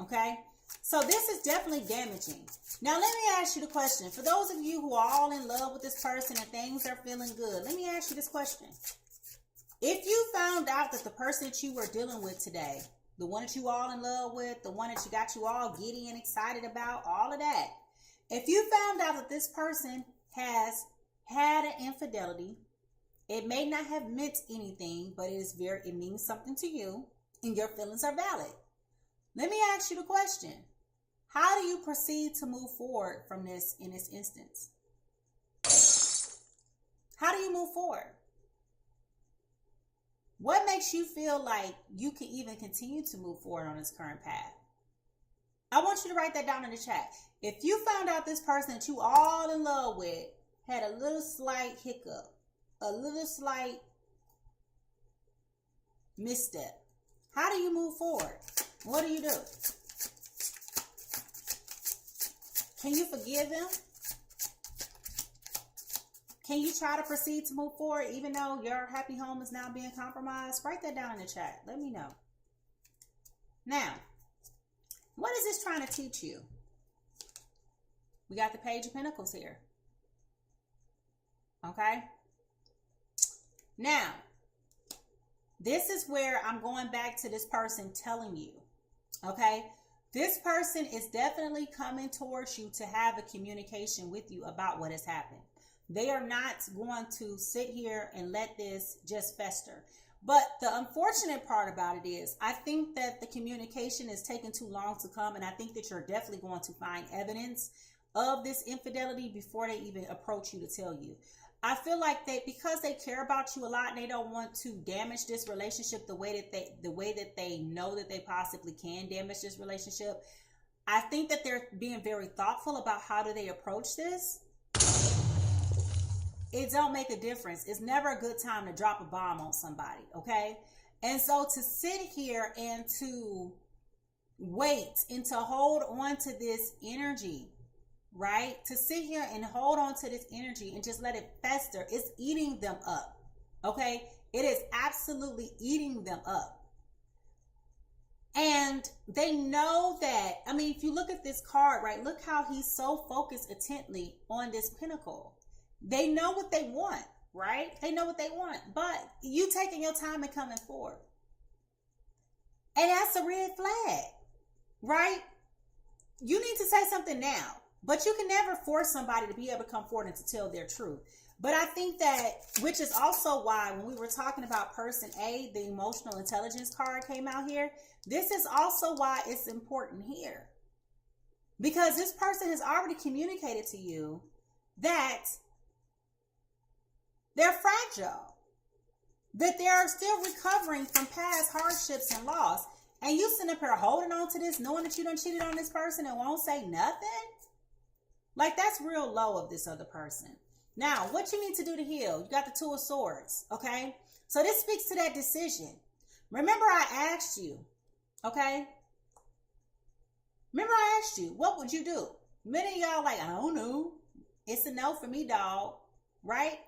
okay? So this is definitely damaging. Now, let me ask you the question. For those of you who are all in love with this person and things are feeling good, let me ask you this question. If you found out that the person that you were dealing with today, the one that you all in love with, the one that you got you all giddy and excited about, all of that, if you found out that this person has had an infidelity, it may not have meant anything, but it means something to you and your feelings are valid. Let me ask you the question. How do you proceed to move forward from this in this instance? How do you move forward? What makes you feel like you can even continue to move forward on this current path? I want you to write that down in the chat. If you found out this person that you all in love with had a little slight hiccup, a little slight misstep, how do you move forward? What do you do? Can you forgive them? Can you try to proceed to move forward even though your happy home is now being compromised? Write that down in the chat. Let me know. Now, what is this trying to teach you? We got the Page of Pentacles here. Okay? Now, this is where I'm going back to this person telling you. Okay? This person is definitely coming towards you to have a communication with you about what has happened. They are not going to sit here and let this just fester. But the unfortunate part about it is, I think that the communication is taking too long to come, and I think that you're definitely going to find evidence of this infidelity before they even approach you to tell you. I feel like because they care about you a lot and they don't want to damage this relationship the way that they know that they possibly can damage this relationship. I think that they're being very thoughtful about how do they approach this. It don't make a difference. It's never a good time to drop a bomb on somebody, okay? And so to sit here and to wait and to hold on to this energy, right? To sit here and hold on to this energy and just let it fester, it's eating them up, okay? It is absolutely eating them up. And they know that, I mean, if you look at this card, right, look how he's so focused intently on this pentacle. They know what they want, right? They know what they want, but you taking your time and coming forward. And that's a red flag, right? You need to say something now, but you can never force somebody to be able to come forward and to tell their truth. But I think that, which is also why when we were talking about person A, the emotional intelligence card came out here. This is also why it's important here. Because this person has already communicated to you that they're fragile, that they're still recovering from past hardships and loss. And you sitting up here holding on to this, knowing that you done cheated on this person and won't say nothing? Like, that's real low of this other person. Now, what you need to do to heal? You got the Two of Swords, okay? So this speaks to that decision. Remember I asked you, okay? Remember I asked you, what would you do? Many of y'all like, I don't know. It's a no for me, dog, right?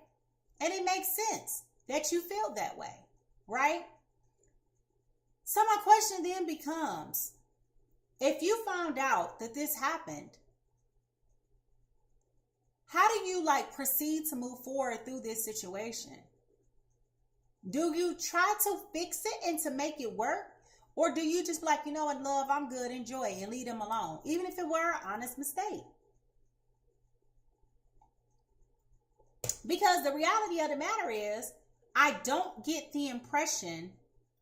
And it makes sense that you feel that way, right? So my question then becomes, if you found out that this happened, how do you proceed to move forward through this situation? Do you try to fix it and to make it work? Or do you just you know what, love, I'm good, enjoy, and leave them alone, even if it were an honest mistake? Because the reality of the matter is, I don't get the impression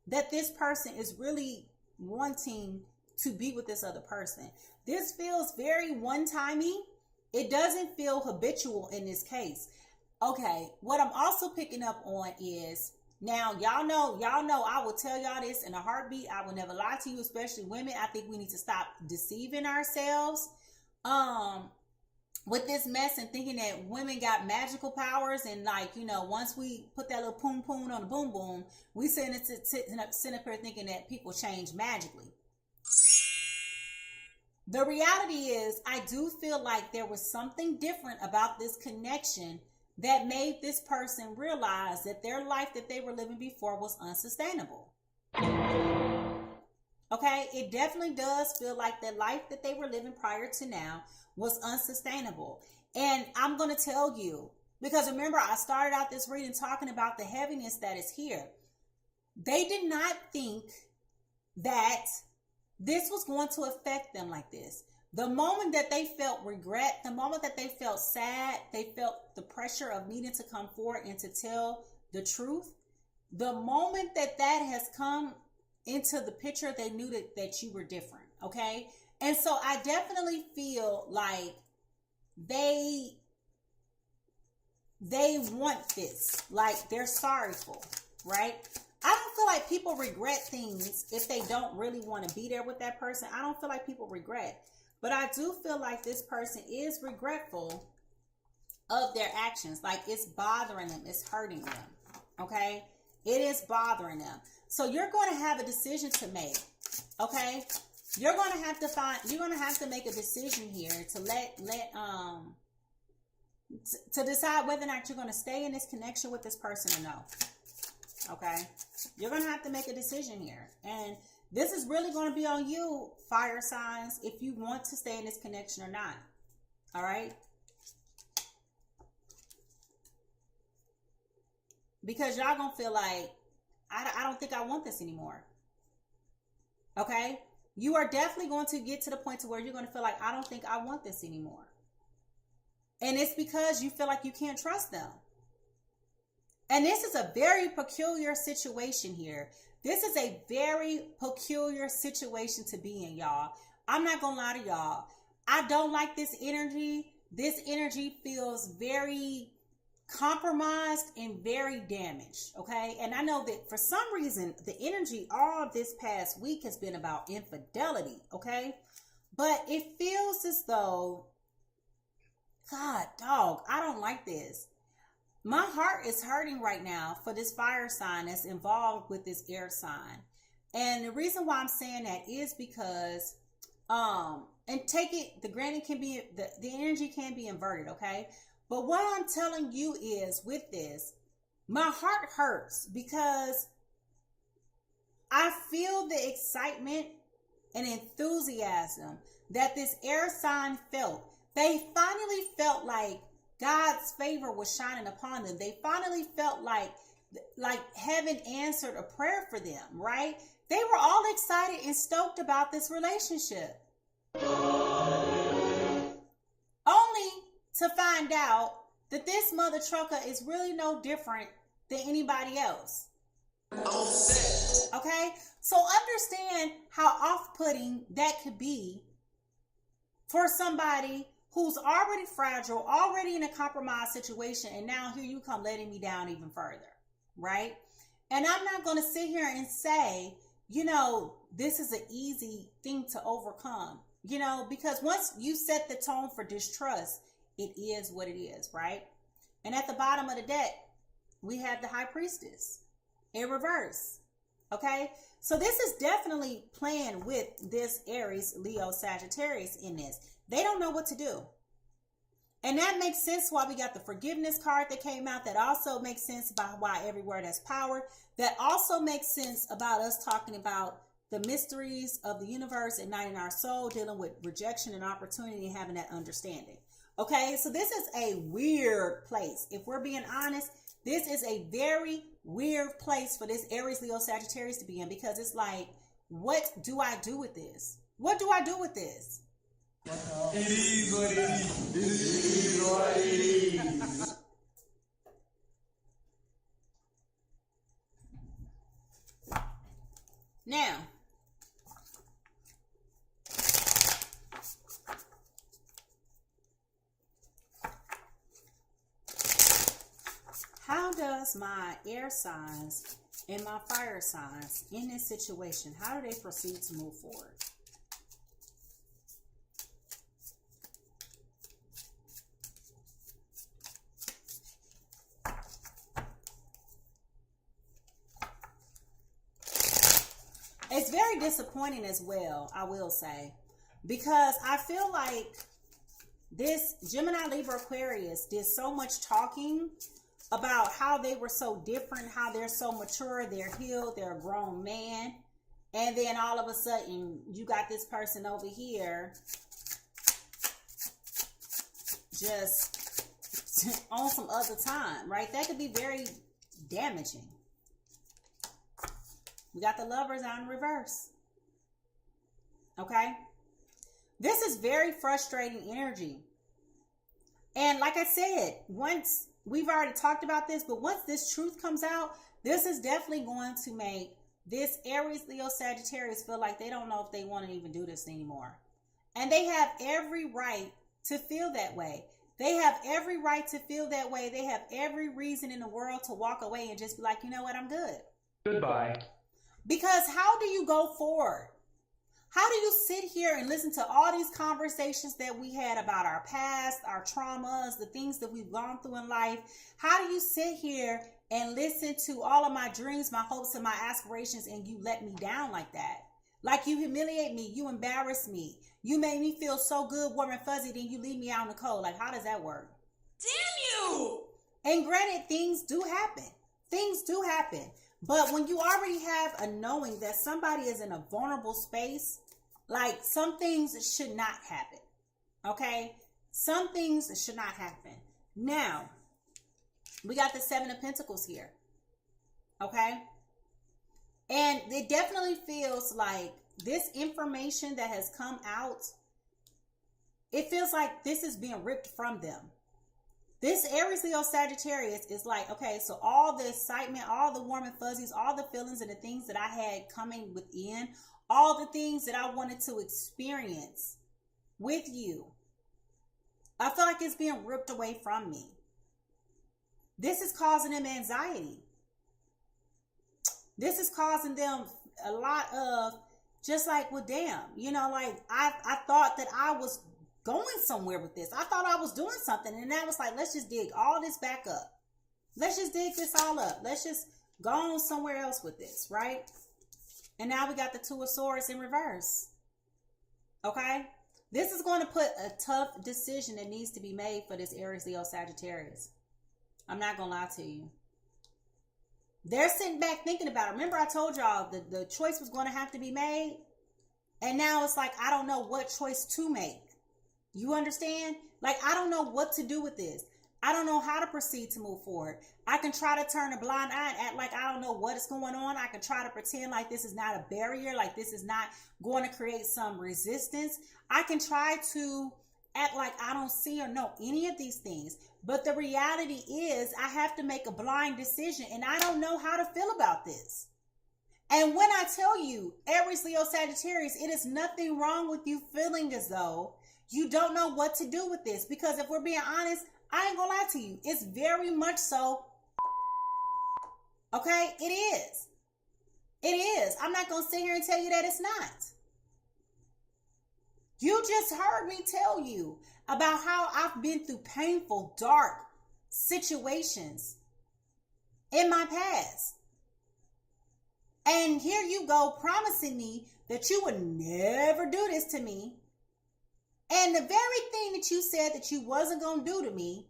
that this person is really wanting to be with this other person. This feels very one-timey. It doesn't feel habitual in this case. Okay, what I'm also picking up on is, now y'all know I will tell y'all this in a heartbeat. I will never lie to you, especially women. I think we need to stop deceiving ourselves with this mess and thinking that women got magical powers and once we put that little poom poom on the boom boom, we sitting up here thinking that people change magically. The reality is, I do feel like there was something different about this connection that made this person realize that their life that they were living before was unsustainable. Okay, it definitely does feel like the life that they were living prior to now was unsustainable. And I'm going to tell you, because remember, I started out this reading talking about the heaviness that is here. They did not think that this was going to affect them like this. The moment that they felt regret, the moment that they felt sad, they felt the pressure of needing to come forward and to tell the truth. The moment that has come into the picture, they knew that you were different, okay? And so I definitely feel like they want this, they're sorrowful, right? I don't feel like people regret things if they don't really want to be there with that person. I don't feel like people regret. But I do feel like this person is regretful of their actions. It's bothering them. It's hurting them. Okay? It is bothering them. So you're going to have a decision to make. Okay? You're going to have to make a decision here to to decide whether or not you're going to stay in this connection with this person or no. Okay? You're going to have to make a decision here. And this is really going to be on you, fire signs, if you want to stay in this connection or not. All right? Because y'all going to feel like, I don't think I want this anymore. Okay? You are definitely going to get to the point to where you're going to feel like, I don't think I want this anymore. And it's because you feel like you can't trust them. And this is a very peculiar situation here. This is a very peculiar situation to be in, y'all. I'm not going to lie to y'all. I don't like this energy. This energy feels very compromised and very damaged, okay? And I know that for some reason, the energy all this past week has been about infidelity, okay? But it feels as though, God, dog, I don't like this. My heart is hurting right now for this fire sign that's involved with this air sign. And the reason why I'm saying that is because, and take it, the energy can be inverted, okay? But what I'm telling you is, with this, my heart hurts because I feel the excitement and enthusiasm that this air sign felt. They finally felt like God's favor was shining upon them. They finally felt like heaven answered a prayer for them, right? They were all excited and stoked about this relationship. Only to find out that this mother trucker is really no different than anybody else. Okay? So understand how off-putting that could be for somebody who's already fragile, already in a compromised situation, and now here you come letting me down even further, right? And I'm not going to sit here and say, this is an easy thing to overcome, because once you set the tone for distrust, it is what it is, right? And at the bottom of the deck, we have the High Priestess in reverse. Okay? So this is definitely playing with this Aries, Leo, Sagittarius in this. They don't know what to do. And that makes sense why we got the forgiveness card that came out. That also makes sense about why every word has power. That also makes sense about us talking about the mysteries of the universe, igniting our soul, dealing with rejection and opportunity, and having that understanding. Okay, so this is a weird place. If we're being honest, this is a very weird place for this Aries, Leo, Sagittarius to be in, because it's like, what do I do with this? What do I do with this? It is what it is. It is what it is. Now, how does my air signs and my fire signs in this situation, how do they proceed to move forward? It's very disappointing as well, I will say, because I feel like this Gemini, Libra, Aquarius did so much talking about how they were so different, how they're so mature, they're healed, they're a grown man. And then all of a sudden, you got this person over here just on some other time, right? That could be very damaging. We got the Lovers out in reverse. Okay? This is very frustrating energy. And like I said, once we've already talked about this, but once this truth comes out, this is definitely going to make this Aries, Leo, Sagittarius feel like they don't know if they want to even do this anymore. And they have every right to feel that way. They have every right to feel that way. They have every reason in the world to walk away and just be like, you know what, I'm good. Goodbye. Because how do you go forward? How do you sit here and listen to all these conversations that we had about our past, our traumas, the things that we've gone through in life? How do you sit here and listen to all of my dreams, my hopes, and my aspirations, and you let me down like that? Like, you humiliate me, you embarrass me, you made me feel so good, warm and fuzzy, then you leave me out in the cold. Like, how does that work? Damn you! And granted, things do happen. Things do happen. But when you already have a knowing that somebody is in a vulnerable space, like, some things should not happen. Okay? Some things should not happen. Now, we got the Seven of Pentacles here. Okay? And it definitely feels like this information that has come out, it feels like this is being ripped from them. This Aries, Leo, Sagittarius is like, okay, so all the excitement, all the warm and fuzzies, all the feelings and the things that I had coming within, all the things that I wanted to experience with you, I feel like it's being ripped away from me. This is causing them anxiety. This is causing them a lot of just like, well, damn, you know, like I thought that I was going somewhere with this. I thought I was doing something. And that was like, let's just dig all this back up. Let's just dig this all up. Let's just go on somewhere else with this, right? And now we got the Two of Swords in reverse. Okay? This is going to put a tough decision that needs to be made for this Aries, Leo, Sagittarius. I'm not going to lie to you. They're sitting back thinking about it. Remember I told y'all the choice was going to have to be made? And now it's like, I don't know what choice to make. You understand? Like, I don't know what to do with this. I don't know how to proceed to move forward. I can try to turn a blind eye and act like I don't know what is going on. I can try to pretend like this is not a barrier, like this is not going to create some resistance. I can try to act like I don't see or know any of these things. But the reality is I have to make a blind decision, and I don't know how to feel about this. And when I tell you, Aries, Leo, Sagittarius, it is nothing wrong with you feeling as though you don't know what to do with this. Because if we're being honest, I ain't gonna lie to you. It's very much so. Okay? It is. It is. I'm not gonna sit here and tell you that it's not. You just heard me tell you about how I've been through painful, dark situations in my past. And here you go promising me that you would never do this to me. And the very thing that you said that you wasn't going to do to me,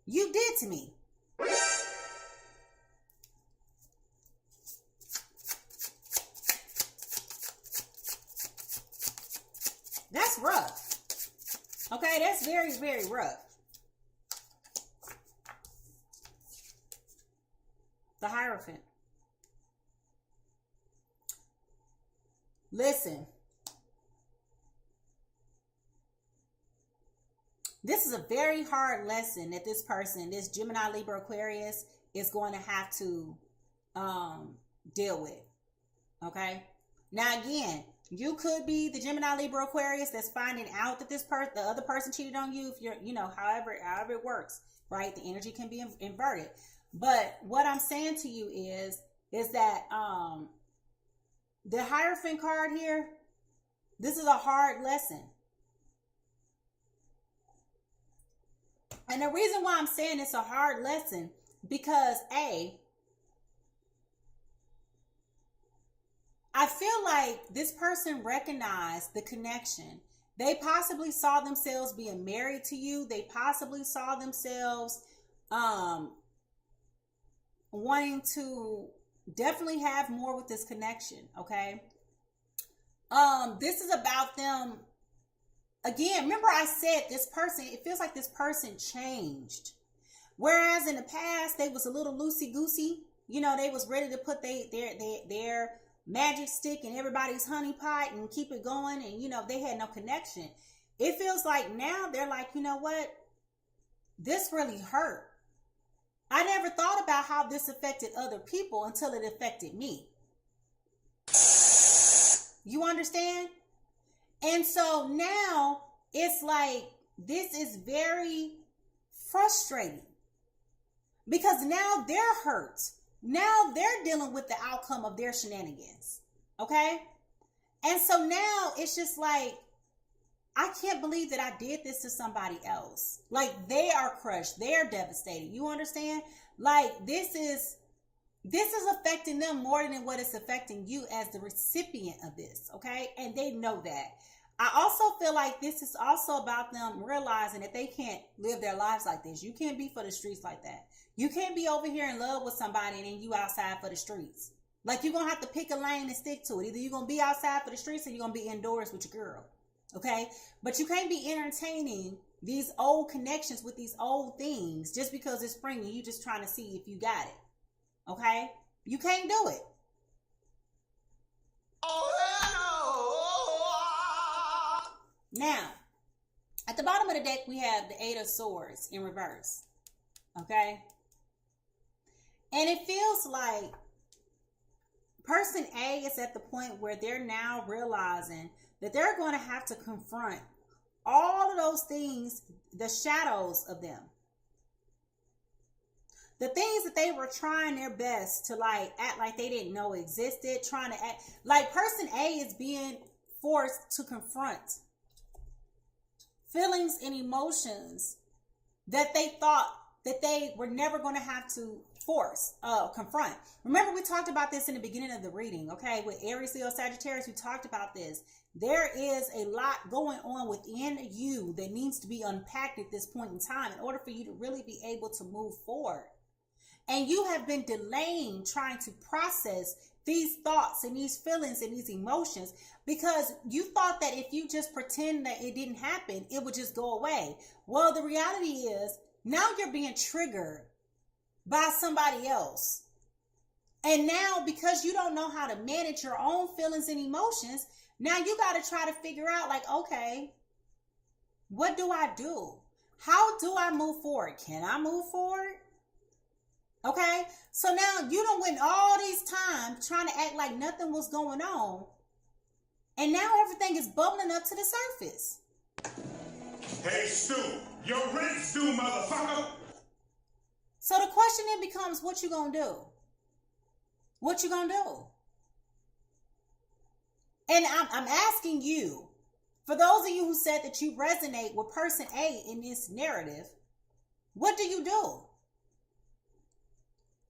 you did to me. That's rough. Okay, that's very, very rough. The Hierophant. Listen. This is a very hard lesson that this person, this Gemini, Libra, Aquarius, is going to have to deal with. Okay? Now, again, you could be the Gemini, Libra, Aquarius that's finding out that the other person cheated on you. If you're, however it works, right? The energy can be inverted. But what I'm saying to you is that the Hierophant card here, this is a hard lesson. And the reason why I'm saying it's a hard lesson, because I feel like this person recognized the connection. They possibly saw themselves being married to you. They possibly saw themselves wanting to definitely have more with this connection, okay? This is about them. Again, remember I said this person, it feels like this person changed. Whereas in the past, they was a little loosey-goosey. They was ready to put their magic stick in everybody's honey pot and keep it going. And, they had no connection. It feels like now they're like, you know what? This really hurt. I never thought about how this affected other people until it affected me. You understand? And so now it's like, this is very frustrating because now they're hurt. Now they're dealing with the outcome of their shenanigans. Okay. And so now it's just like, I can't believe that I did this to somebody else. Like, they are crushed. They're devastated. You understand? Like, this is affecting them more than what it's affecting you as the recipient of this. Okay. And they know that. I also feel like this is also about them realizing that they can't live their lives like this. You can't be for the streets like that. You can't be over here in love with somebody and then you outside for the streets. Like, you're going to have to pick a lane and stick to it. Either you're going to be outside for the streets or you're going to be indoors with your girl. Okay? But you can't be entertaining these old connections with these old things just because it's spring and you just trying to see if you got it. Okay? You can't do it. Now, at the bottom of the deck, we have the Eight of Swords in reverse. Okay? And it feels like person A is at the point where they're now realizing that they're going to have to confront all of those things, the shadows of them. The things that they were trying their best to like act like they didn't know existed, trying to act like person A is being forced to confront feelings and emotions that they thought that they were never going to have to confront. Remember, we talked about this in the beginning of the reading, okay? With Aries, Leo, Sagittarius, we talked about this. There is a lot going on within you that needs to be unpacked at this point in time in order for you to really be able to move forward. And you have been delaying trying to process these thoughts and these feelings and these emotions because you thought that if you just pretend that it didn't happen, it would just go away. Well, the reality is now you're being triggered by somebody else. And now because you don't know how to manage your own feelings and emotions, now you got to try to figure out like, okay, what do I do? How do I move forward? Can I move forward? Okay, so now you done went all these times trying to act like nothing was going on. And now everything is bubbling up to the surface. Hey, Stu, your rent's due, motherfucker. So the question then becomes, what you gonna do? What you gonna do? And I'm asking you, for those of you who said that you resonate with person A in this narrative, what do you do?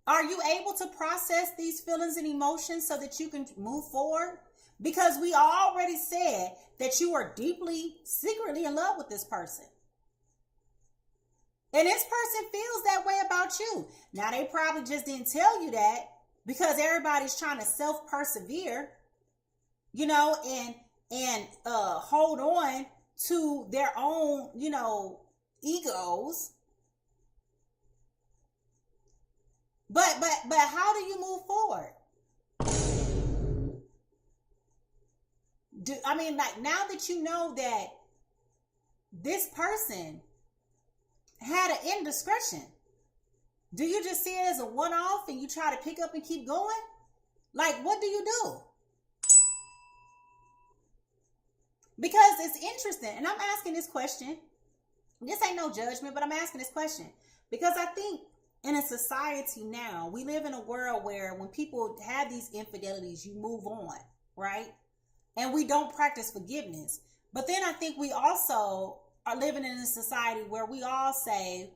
Are you able to process these feelings and emotions so that you can move forward? Because we already said that you are deeply, secretly in love with this person. And this person feels that way about you. Now, they probably just didn't tell you that because everybody's trying to self-persevere, you know, and hold on to their own, you know, egos. But how do you move forward? Like, now that you know that this person had an indiscretion, do you just see it as a one-off and you try to pick up and keep going? Like, what do you do? Because it's interesting, and I'm asking this question. This ain't no judgment, but I'm asking this question because I think in a society now, we live in a world where when people have these infidelities, you move on, right? And we don't practice forgiveness. But then I think we also are living in a society where we all say,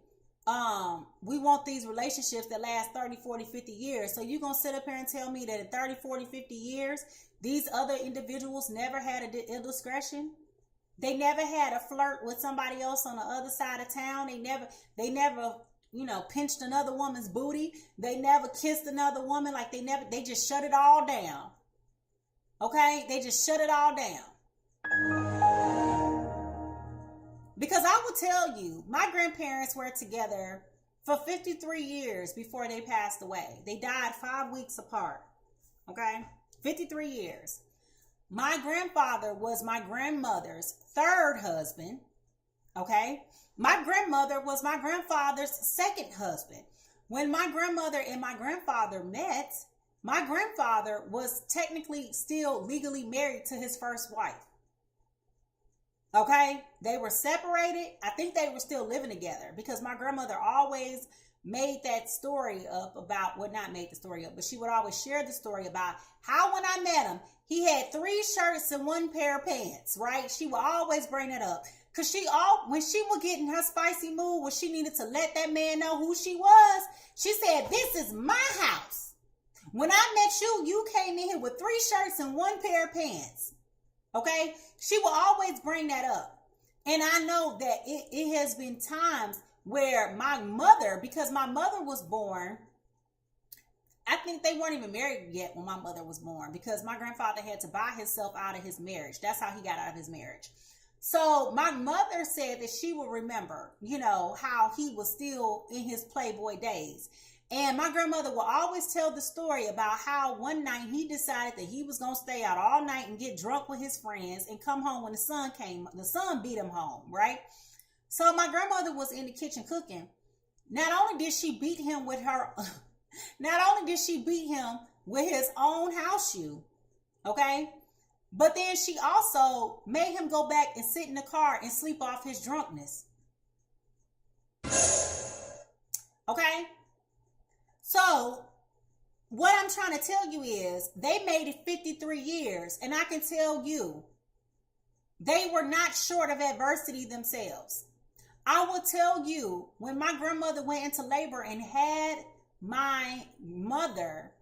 we want these relationships that last 30, 40, 50 years. So you're going to sit up here and tell me that in 30, 40, 50 years, these other individuals never had a indiscretion? They never had a flirt with somebody else on the other side of town. They never, you know, pinched another woman's booty. They never kissed another woman. Like they just shut it all down. Okay? They just shut it all down. Because I will tell you, my grandparents were together for 53 years before they passed away. They died 5 weeks apart. Okay? 53 years. My grandfather was my grandmother's third husband. Okay? My grandmother was my grandfather's second husband. When my grandmother and my grandfather met, my grandfather was technically still legally married to his first wife. Okay? They were separated. I think they were still living together because my grandmother always made that story up about, well, not made the story up, but she would always share the story about how when I met him, he had 3 shirts and 1 pair of pants, right? She would always bring it up. Because when she would get in her spicy mood, when she needed to let that man know who she was, she said, this is my house. When I met you, you came in here with 3 shirts and 1 pair of pants. Okay? She will always bring that up. And I know that it has been times where my mother, because my mother was born, I think they weren't even married yet when my mother was born because my grandfather had to buy himself out of his marriage. That's how he got out of his marriage. So my mother said that she will remember, you know, how he was still in his Playboy days. And my grandmother will always tell the story about how one night he decided that he was going to stay out all night and get drunk with his friends and come home when the sun came. The sun beat him home, right? So my grandmother was in the kitchen cooking. Not only did she beat him with his own house shoe, okay? But then she also made him go back and sit in the car and sleep off his drunkenness. Okay? So, what I'm trying to tell you is, they made it 53 years, and I can tell you, they were not short of adversity themselves. I will tell you, when my grandmother went into labor and had my mother,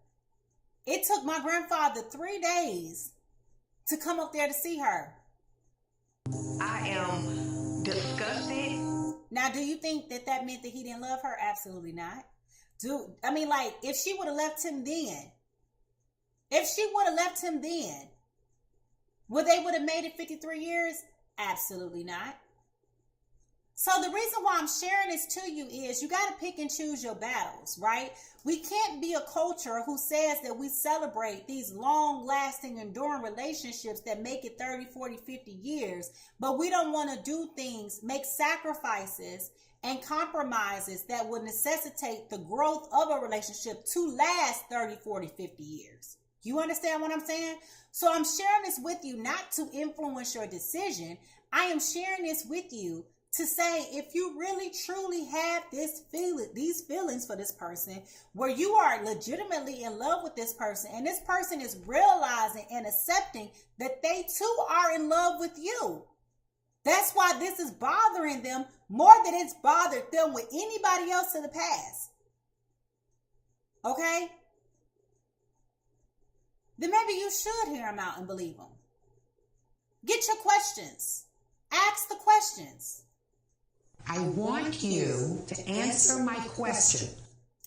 it took my grandfather 3 days to come up there to see her. I am disgusted. Now, do you think that meant that he didn't love her? Absolutely not. If she would have left him then, would they would have made it 53 years? Absolutely not. So the reason why I'm sharing this to you is you got to pick and choose your battles, right? We can't be a culture who says that we celebrate these long-lasting, enduring relationships that make it 30, 40, 50 years, but we don't want to do things, make sacrifices and compromises that would necessitate the growth of a relationship to last 30, 40, 50 years. You understand what I'm saying? So I'm sharing this with you not to influence your decision. I am sharing this with you to say, if you really truly have these feelings for this person, where you are legitimately in love with this person, and this person is realizing and accepting that they too are in love with you. That's why this is bothering them more than it's bothered them with anybody else in the past. okay, then maybe you should hear them out and believe them. Get your questions. Ask the questions. I want you to answer my question.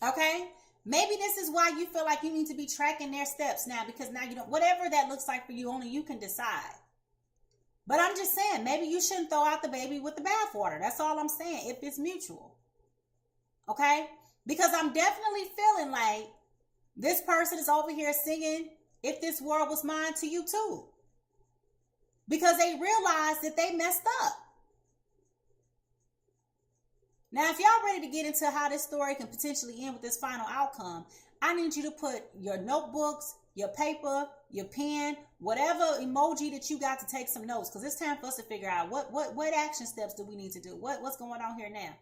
Okay? Maybe this is why you feel like you need to be tracking their steps now, because now you don't, whatever that looks like for you, only you can decide. But I'm just saying, maybe you shouldn't throw out the baby with the bathwater. That's all I'm saying, if it's mutual. Okay? Because I'm definitely feeling like this person is over here singing "If This World Was Mine" to you too. Because they realize that they messed up. Now, if y'all ready to get into how this story can potentially end with this final outcome, I need you to put your notebooks, your paper, your pen, whatever emoji that you got to take some notes, because it's time for us to figure out what action steps do we need to do? What's going on here now?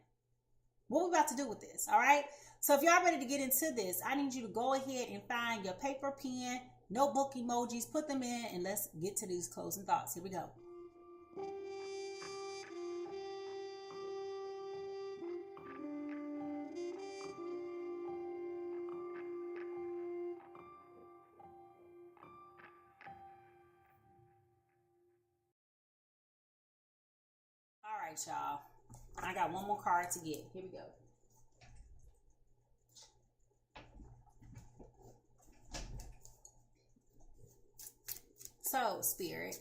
What we about to do with this, all right? So if y'all ready to get into this, I need you to go ahead and find your paper, pen, notebook emojis, put them in, and let's get to these closing thoughts. Here we go. All right, y'all. I got one more card to get. Here we go. So, Spirit,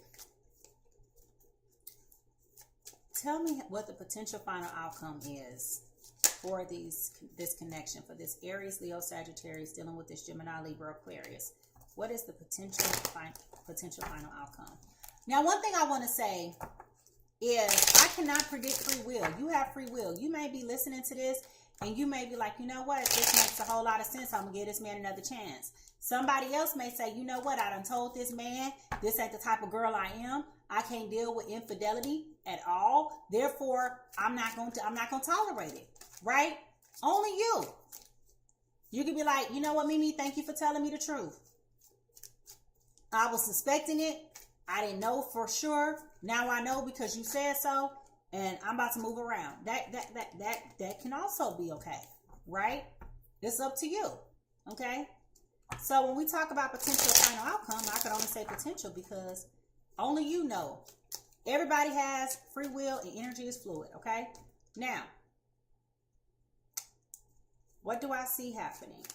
tell me what the potential final outcome is for this connection, for this Aries, Leo, Sagittarius dealing with this Gemini, Libra, Aquarius. What is the potential final outcome? Now, one thing I want to say is I cannot predict free will. You have free will. You may be listening to this and you may be like, you know what? This makes a whole lot of sense. I'm going to give this man another chance. Somebody else may say, you know what? I done told this man this ain't the type of girl I am. I can't deal with infidelity at all. Therefore, I'm not going to tolerate it. Right? Only you. You could be like, you know what, Mimi? Thank you for telling me the truth. I was suspecting it. I didn't know for sure. Now I know because you said so, and I'm about to move around. That can also be okay, right? It's up to you, okay? So when we talk about potential final outcome, I can only say potential because only you know. Everybody has free will and energy is fluid, okay? Now, what do I see happening?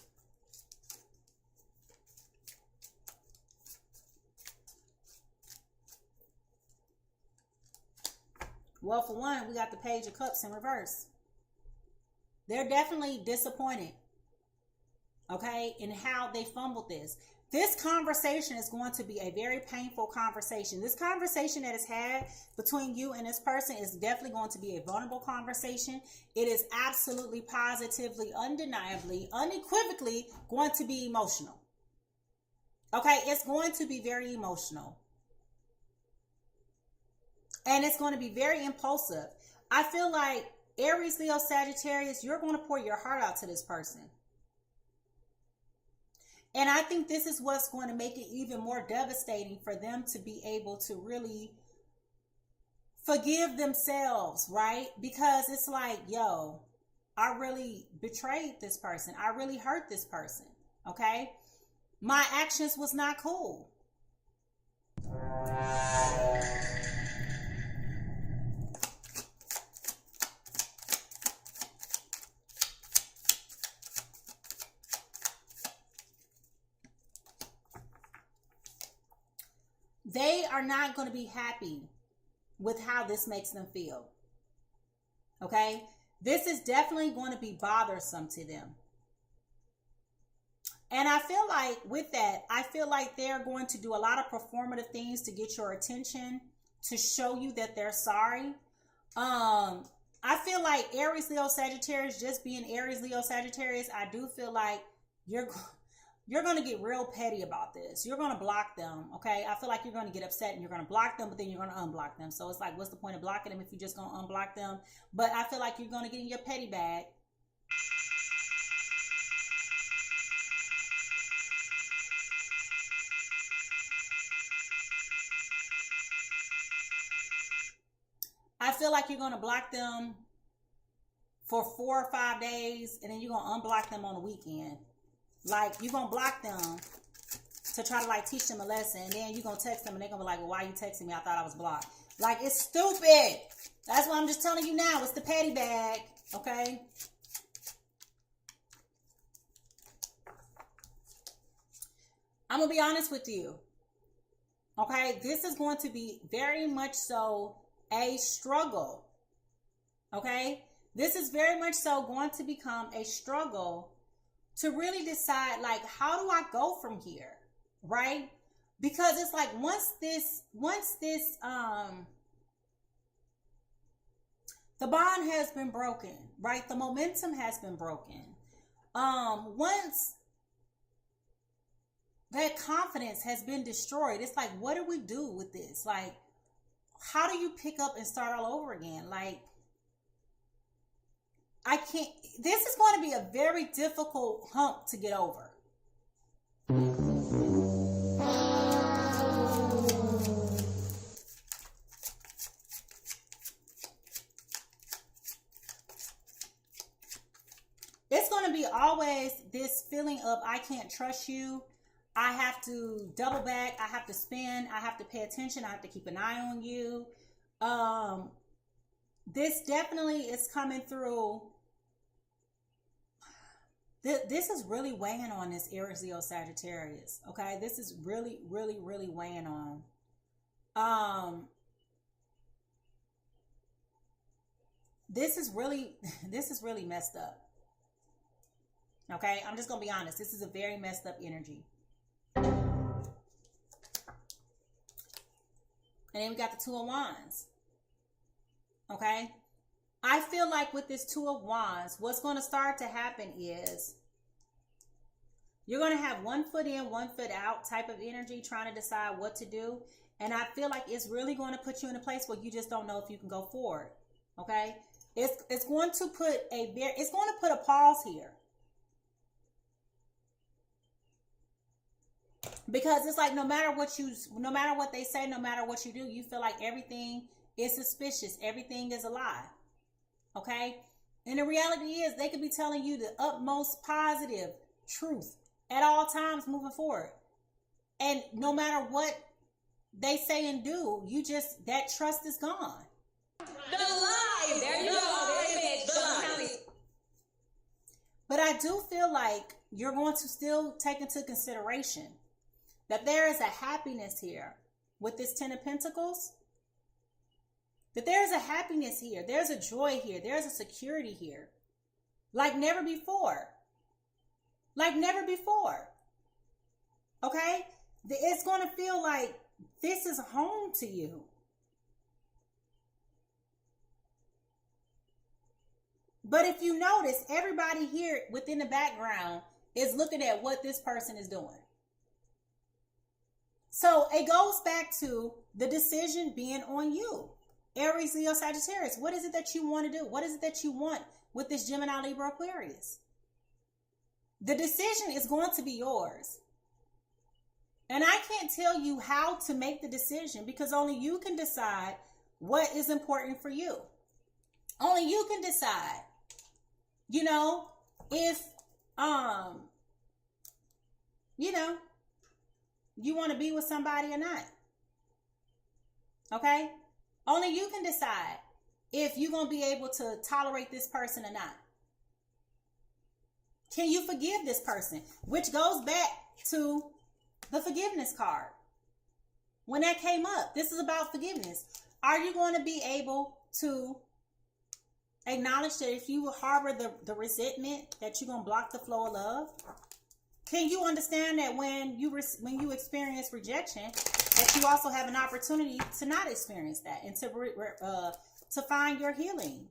Well, for one, we got the Page of Cups in reverse. They're definitely disappointed, okay, in how they fumbled this. This conversation is going to be a very painful conversation. This conversation that is had between you and this person is definitely going to be a vulnerable conversation. It is absolutely, positively, undeniably, unequivocally going to be emotional. Okay, it's going to be very emotional. And it's going to be very impulsive. I feel like Aries, Leo, Sagittarius, you're going to pour your heart out to this person. And I think this is what's going to make it even more devastating for them to be able to really forgive themselves, right? Because it's like, yo, I really betrayed this person. I really hurt this person, okay? My actions was not cool. They are not going to be happy with how this makes them feel. Okay? This is definitely going to be bothersome to them. And I feel like with that, I feel like they're going to do a lot of performative things to get your attention, to show you that they're sorry. I feel like Aries, Leo, Sagittarius, just being Aries, Leo, Sagittarius, I do feel like you're going to get real petty about this. You're going to block them, okay? I feel like you're going to get upset and you're going to block them, but then you're going to unblock them. So it's like, what's the point of blocking them if you're just going to unblock them? But I feel like you're going to get in your petty bag. I feel like you're going to block them for 4 or 5 days, and then you're going to unblock them on the weekend. Like, you're going to block them to try to, like, teach them a lesson. And then you're going to text them and they're going to be like, well, why are you texting me? I thought I was blocked. Like, it's stupid. That's why I'm just telling you now. It's the petty bag. Okay? I'm going to be honest with you. Okay? This is going to be very much so a struggle. Okay? This is very much so going to become a struggle to really decide, like, how do I go from here? Right? Because it's like once this the bond has been broken, right? The momentum has been broken. Once that confidence has been destroyed, it's like, what do we do with this? Like, how do you pick up and start all over again? Like, I can't, this is going to be a very difficult hump to get over. It's going to be always this feeling of, I can't trust you. I have to double back. I have to spin. I have to pay attention. I have to keep an eye on you. This definitely is coming through. This is really weighing on this Aries, Leo, Sagittarius. Okay, this is really, really, really weighing on. This is really messed up. Okay, I'm just gonna be honest. This is a very messed up energy. And then we got the Two of Wands. Okay. I feel like with this Two of Wands, what's going to start to happen is you're going to have 1 foot in, 1 foot out type of energy trying to decide what to do. And I feel like it's really going to put you in a place where you just don't know if you can go forward. Okay. It's going to put a pause here. Because it's like, no matter what they say, no matter what you do, you feel like everything is suspicious. Everything is a lie. Okay? And the reality is, they could be telling you the utmost positive truth at all times moving forward. And no matter what they say and do, that trust is gone. The lie! There you go. The lie. But I do feel like you're going to still take into consideration that there is a happiness here with this Ten of Pentacles. That there's a happiness here. There's a joy here. There's a security here. Like never before. Like never before. Okay? It's going to feel like this is home to you. But if you notice, everybody here within the background is looking at what this person is doing. So it goes back to the decision being on you. Aries, Leo, Sagittarius. What is it that you want to do? What is it that you want with this Gemini, Libra, Aquarius? The decision is going to be yours. And I can't tell you how to make the decision because only you can decide what is important for you. Only you can decide, if, you want to be with somebody or not. Okay? Only you can decide if you're going to be able to tolerate this person or not. Can you forgive this person? Which goes back to the forgiveness card. When that came up, this is about forgiveness. Are you going to be able to acknowledge that if you harbor the resentment, that you're going to block the flow of love? Can you understand that when you experience rejection, that you also have an opportunity to not experience that and to find your healing?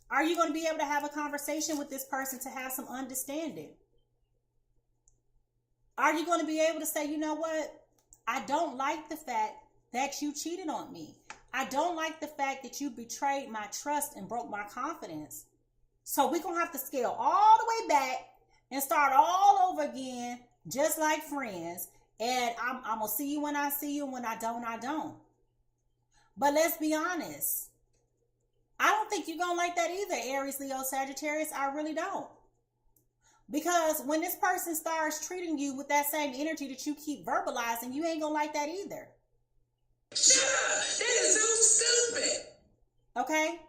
Are you going to be able to have a conversation with this person to have some understanding? Are you going to be able to say, you know what? I don't like the fact that you cheated on me. I don't like the fact that you betrayed my trust and broke my confidence. So we're going to have to scale all the way back and start all over again, just like friends. And I'm going to see you when I see you, and when I don't, I don't. But let's be honest. I don't think you're going to like that either, Aries, Leo, Sagittarius. I really don't. Because when this person starts treating you with that same energy that you keep verbalizing, you ain't gonna like that either. Shut up! That is so stupid. Okay?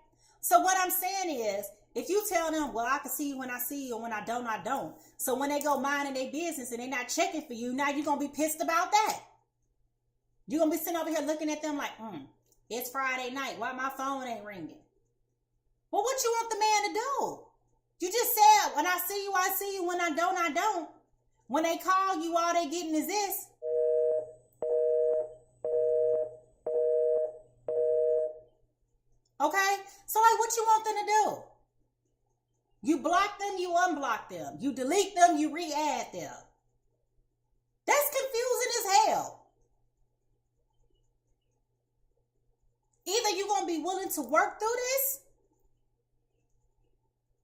So what I'm saying is, if you tell them, well, I can see you when I see you, and when I don't, I don't. So when they go minding their business and they're not checking for you, now you're going to be pissed about that. You're going to be sitting over here looking at them like, it's Friday night. Why my phone ain't ringing? Well, what you want the man to do? You just said, when I see you, I see you. When I don't, I don't. When they call you, all they getting is this. Okay? So like, what you want them to do? You block them, you unblock them. You delete them, you re-add them. That's confusing as hell. Either you're going to be willing to work through this,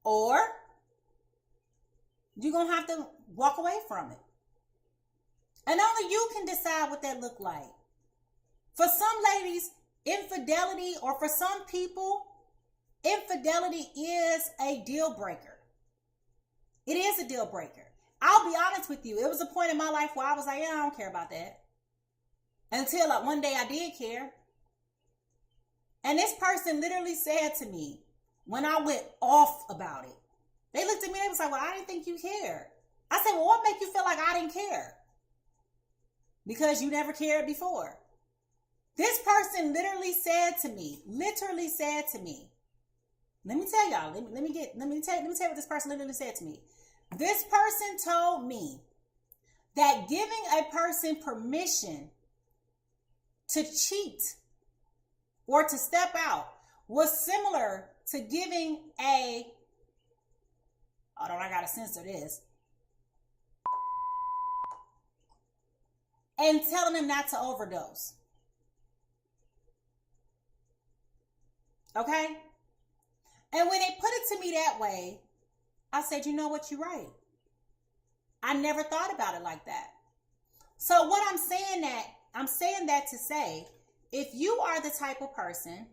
or you're going to have to walk away from it. And only you can decide what that look like. For some ladies, infidelity, or for some people, infidelity is a deal breaker. It is a deal breaker. I'll be honest with you. It was a point in my life where I was like, yeah, I don't care about that. Until like one day I did care. And this person literally said to me, when I went off about it, they looked at me and they was like, well, I didn't think you cared. I said, well, what make you feel like I didn't care? Because you never cared before. This person literally said to me, let me tell y'all, let me tell you what this person literally said to me. This person told me that giving a person permission to cheat or to step out was similar to giving I gotta censor this, and telling them not to overdose. Okay? And when they put it to me that way, I said, you know what, you're right. I never thought about it like that. So what I'm saying that to say, if you are the type of person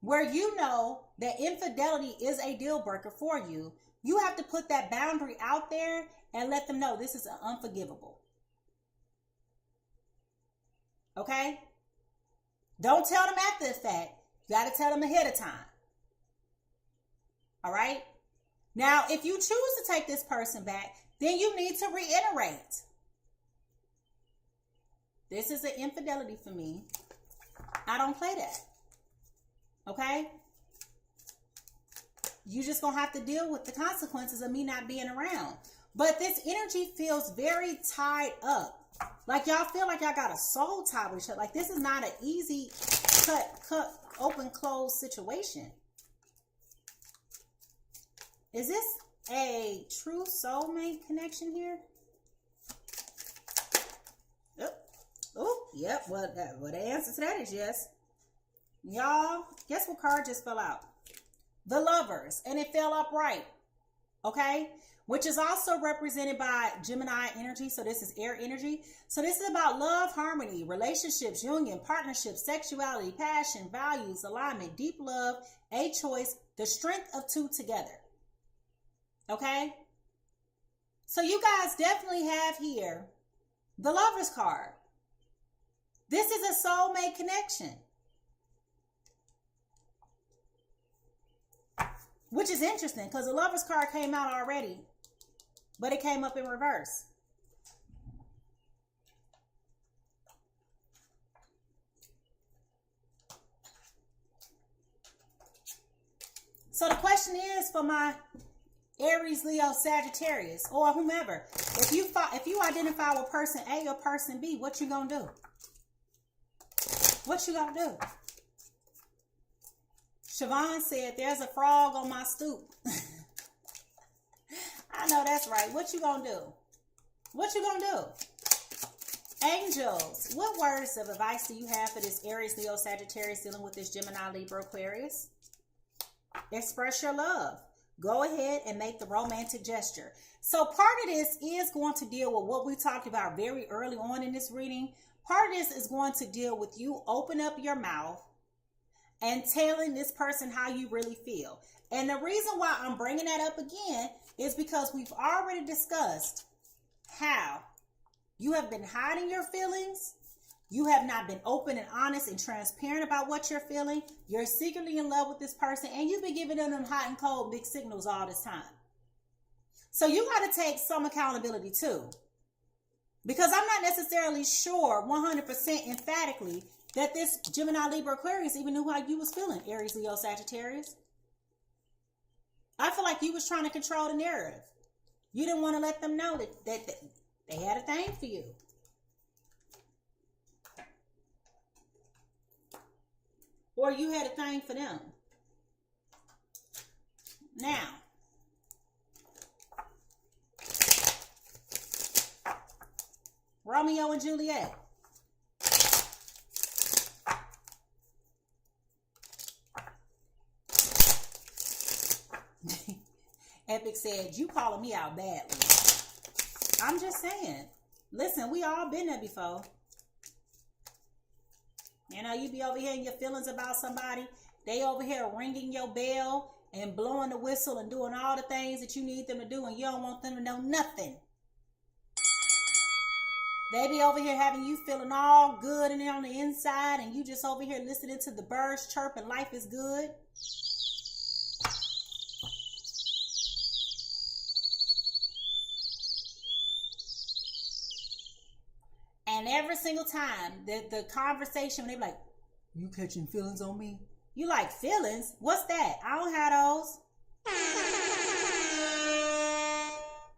where you know that infidelity is a deal breaker for you, you have to put that boundary out there and let them know this is unforgivable. Okay? Don't tell them after the fact. You got to tell them ahead of time. All right? Now, if you choose to take this person back, then you need to reiterate. This is an infidelity for me. I don't play that. Okay? You just going to have to deal with the consequences of me not being around. But this energy feels very tied up. Like y'all feel like y'all got a soul tie with each other. Like this is not an easy cut, open, close situation. Is this a true soulmate connection here? Oh, yep. Well, the answer to that is yes. Y'all, guess what card just fell out? The Lovers, and it fell upright. Okay? Which is also represented by Gemini energy. So this is air energy. So this is about love, harmony, relationships, union, partnership, sexuality, passion, values, alignment, deep love, a choice, the strength of two together. Okay? So you guys definitely have here the Lovers card. This is a soulmate connection. Which is interesting because the Lovers card came out already, but it came up in reverse. So the question is for my Aries, Leo, Sagittarius, or whomever, if you identify with person A or person B, what you gonna do? What you gonna do? Siobhan said, there's a frog on my stoop. I know that's right. What you gonna do? What you gonna do? Angels, what words of advice do you have for this Aries, Leo, Sagittarius dealing with this Gemini, Libra, Aquarius? Express your love. Go ahead and make the romantic gesture. So part of this is going to deal with what we talked about very early on in this reading. Part of this is going to deal with you open up your mouth and telling this person how you really feel. And the reason why I'm bringing that up again is because we've already discussed how you have been hiding your feelings. You have not been open and honest and transparent about what you're feeling. You're secretly in love with this person, and you've been giving them hot and cold big signals all this time. So you got to take some accountability too. Because I'm not necessarily sure 100% emphatically that this Gemini, Libra, Aquarius even knew how you was feeling, Aries, Leo, Sagittarius. I feel like you was trying to control the narrative. You didn't want to let them know that they had a thing for you. Or you had a thing for them. Now, Romeo and Juliet. Epic said, you calling me out badly. I'm just saying. Listen, we all been there before. You know, you be over here in your feelings about somebody. They over here ringing your bell and blowing the whistle and doing all the things that you need them to do, and you don't want them to know nothing. They be over here having you feeling all good and on the inside, and you just over here listening to the birds chirp and life is good. And every single time the conversation, they be like, you catching feelings on me? You like feelings? What's that? I don't have those.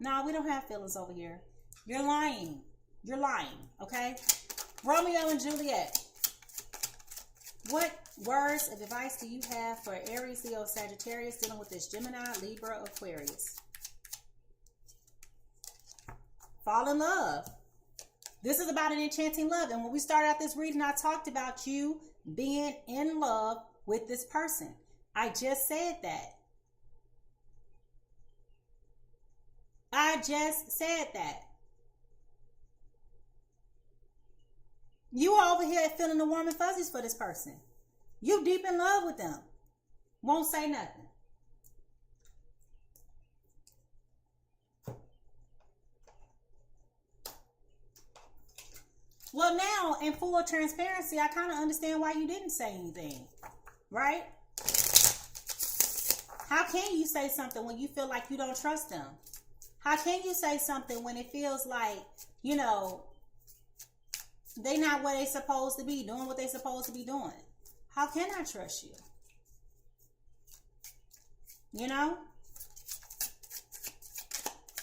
No, we don't have feelings over here. You're lying. You're lying, okay? Romeo and Juliet. What words of advice do you have for Aries, Leo, Sagittarius dealing with this Gemini, Libra, Aquarius? Fall in love. This is about an enchanting love. And when we started out this reading, I talked about you being in love with this person. I just said that. I just said that. You are over here feeling the warm and fuzzies for this person. You deep in love with them. Won't say nothing. Well, now, in full transparency, I kind of understand why you didn't say anything, right? How can you say something when you feel like you don't trust them? How can you say something when it feels like, you know, they not what they supposed to be, doing what they supposed to be doing? How can I trust you? You know?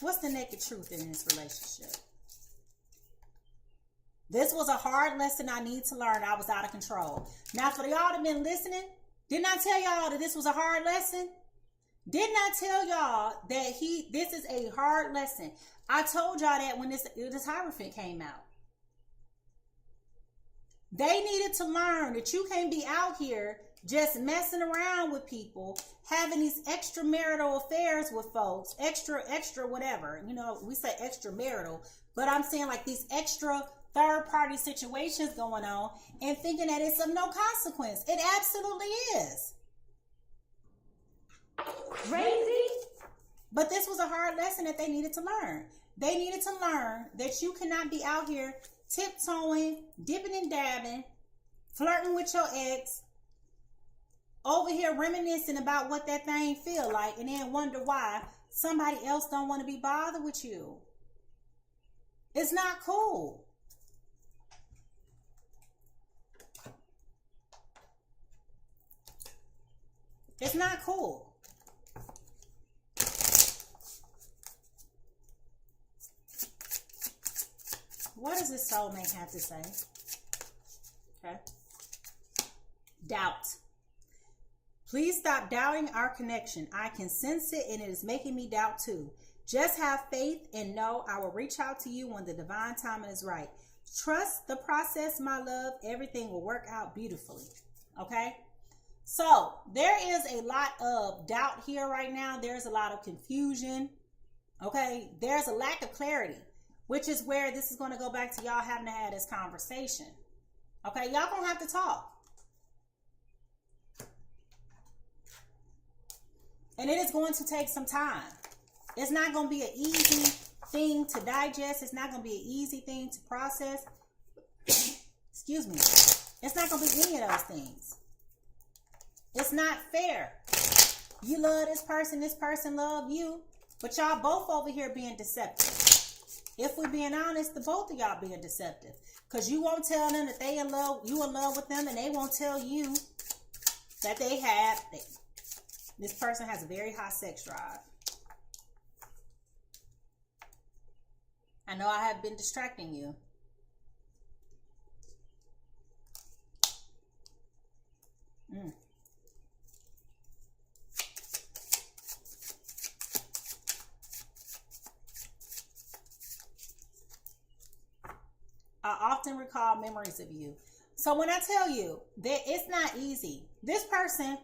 What's the naked truth in this relationship? This was a hard lesson I need to learn. I was out of control. Now, for y'all that been listening, didn't I tell y'all that this was a hard lesson? Didn't I tell y'all that this is a hard lesson? I told y'all that when this Hierophant came out. They needed to learn that you can't be out here just messing around with people, having these extramarital affairs with folks, extra whatever. You know, we say extramarital, but I'm saying like these extra third-party situations going on and thinking that it's of no consequence. It absolutely is. Crazy. But this was a hard lesson that they needed to learn. They needed to learn that you cannot be out here tiptoeing, dipping and dabbing, flirting with your ex, over here reminiscing about what that thing feel like, and then wonder why somebody else don't want to be bothered with you. It's not cool. It's not cool. What does this soulmate have to say? Okay. Doubt. Please stop doubting our connection. I can sense it and it is making me doubt too. Just have faith and know I will reach out to you when the divine timing is right. Trust the process, my love. Everything will work out beautifully. Okay? So, there is a lot of doubt here right now. There's a lot of confusion. Okay? There's a lack of clarity, which is where this is going to go back to y'all having to have this conversation. Okay? Y'all going to have to talk. And it is going to take some time. It's not going to be an easy thing to digest. It's not going to be an easy thing to process. Excuse me. It's not going to be any of those things. It's not fair. You love this person love you, but y'all both over here being deceptive. If we're being honest, the both of y'all being deceptive. Because you won't tell them that they in love, you in love with them, and they won't tell you that this person has a very high sex drive. I know I have been distracting you. I often recall memories of you. So when I tell you that it's not easy, this person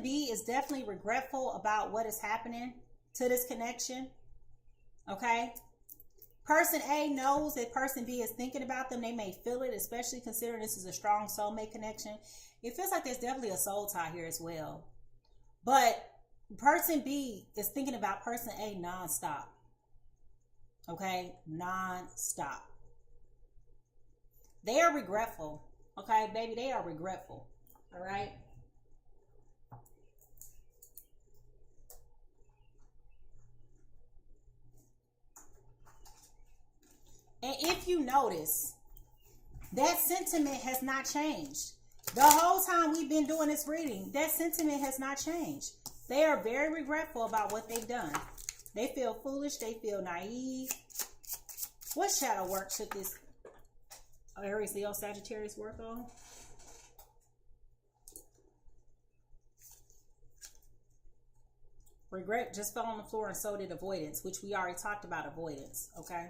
B is definitely regretful about what is happening to this connection. Okay? Person A knows that person B is thinking about them. They may feel it, especially considering this is a strong soulmate connection. It feels like there's definitely a soul tie here as well. But person B is thinking about person A nonstop. Okay? Nonstop. They are regretful. Okay, baby, they are regretful. All right? And if you notice, that sentiment has not changed. The whole time we've been doing this reading, that sentiment has not changed. They are very regretful about what they've done. They feel foolish. They feel naive. What shadow work should this Aries, Leo, Sagittarius work on? Regret just fell on the floor, and so did avoidance, which we already talked about avoidance. Okay?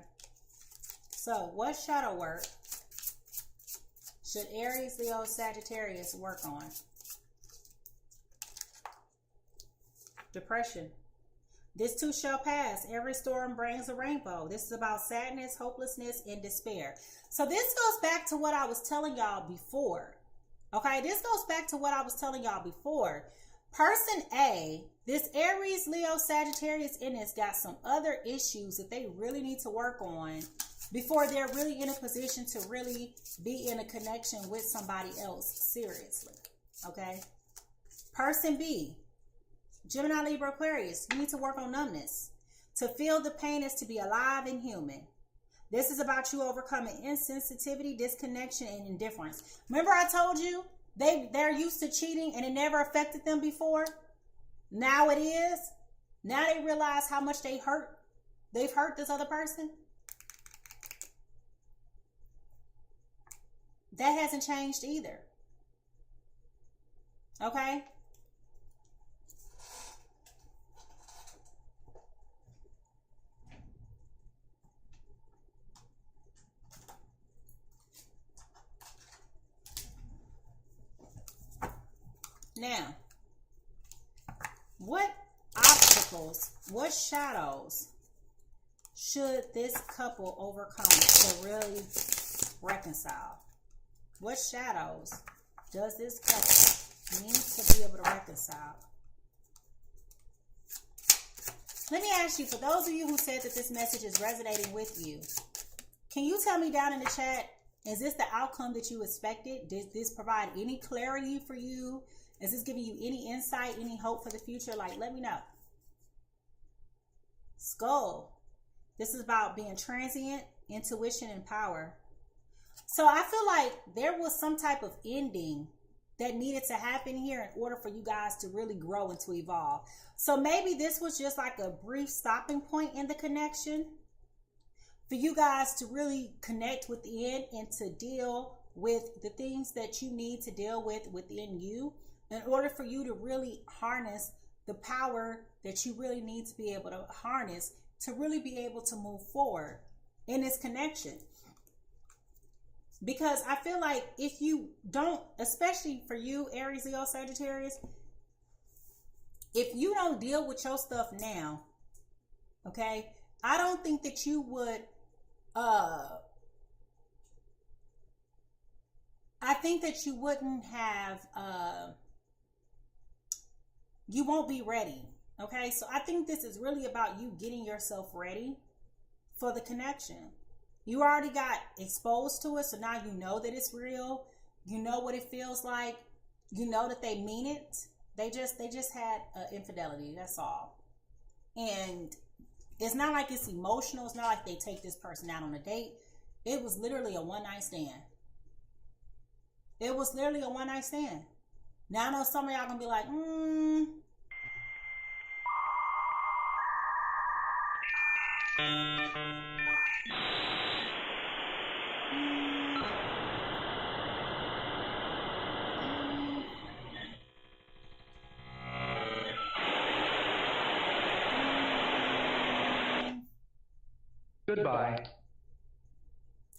So, what shadow work should Aries, Leo, Sagittarius work on? Depression. This too shall pass. Every storm brings a rainbow. This is about sadness, hopelessness, and despair. So this goes back to what I was telling y'all before. Okay, this goes back to what I was telling y'all before. Person A, this Aries, Leo, Sagittarius in this got some other issues that they really need to work on before they're really in a position to really be in a connection with somebody else seriously. Okay? Person B, Gemini, Libra, Aquarius, you need to work on numbness. To feel the pain is to be alive and human. This is about you overcoming insensitivity, disconnection, and indifference. Remember I told you they're used to cheating and it never affected them before? Now it is. Now they realize how much they've hurt this other person. That hasn't changed either. Okay? Now, what obstacles, what shadows should this couple overcome to really reconcile? What shadows does this couple need to be able to reconcile? Let me ask you, for those of you who said that this message is resonating with you, can you tell me down in the chat, is this the outcome that you expected? Did this provide any clarity for you? Is this giving you any insight, any hope for the future? Like, let me know. Skull. This is about being transient, intuition, and power. So I feel like there was some type of ending that needed to happen here in order for you guys to really grow and to evolve. So maybe this was just like a brief stopping point in the connection for you guys to really connect within and to deal with the things that you need to deal with within you, in order for you to really harness the power that you really need to be able to harness to really be able to move forward in this connection. Because I feel like if you don't, especially for you, Aries, Leo, Sagittarius, if you don't deal with your stuff now, okay, I don't think that you would, I think that you wouldn't have, you won't be ready, Okay, so I think this is really about you getting yourself ready for the connection. You already got exposed to it, so now you know that it's real. You know what it feels like. You know that they mean it. They just had infidelity. That's all. And it's not like it's emotional. It's not like they take this person out on a date. It was literally a one-night stand. It was literally a one-night stand. Now I know some of y'all gonna be like, Goodbye.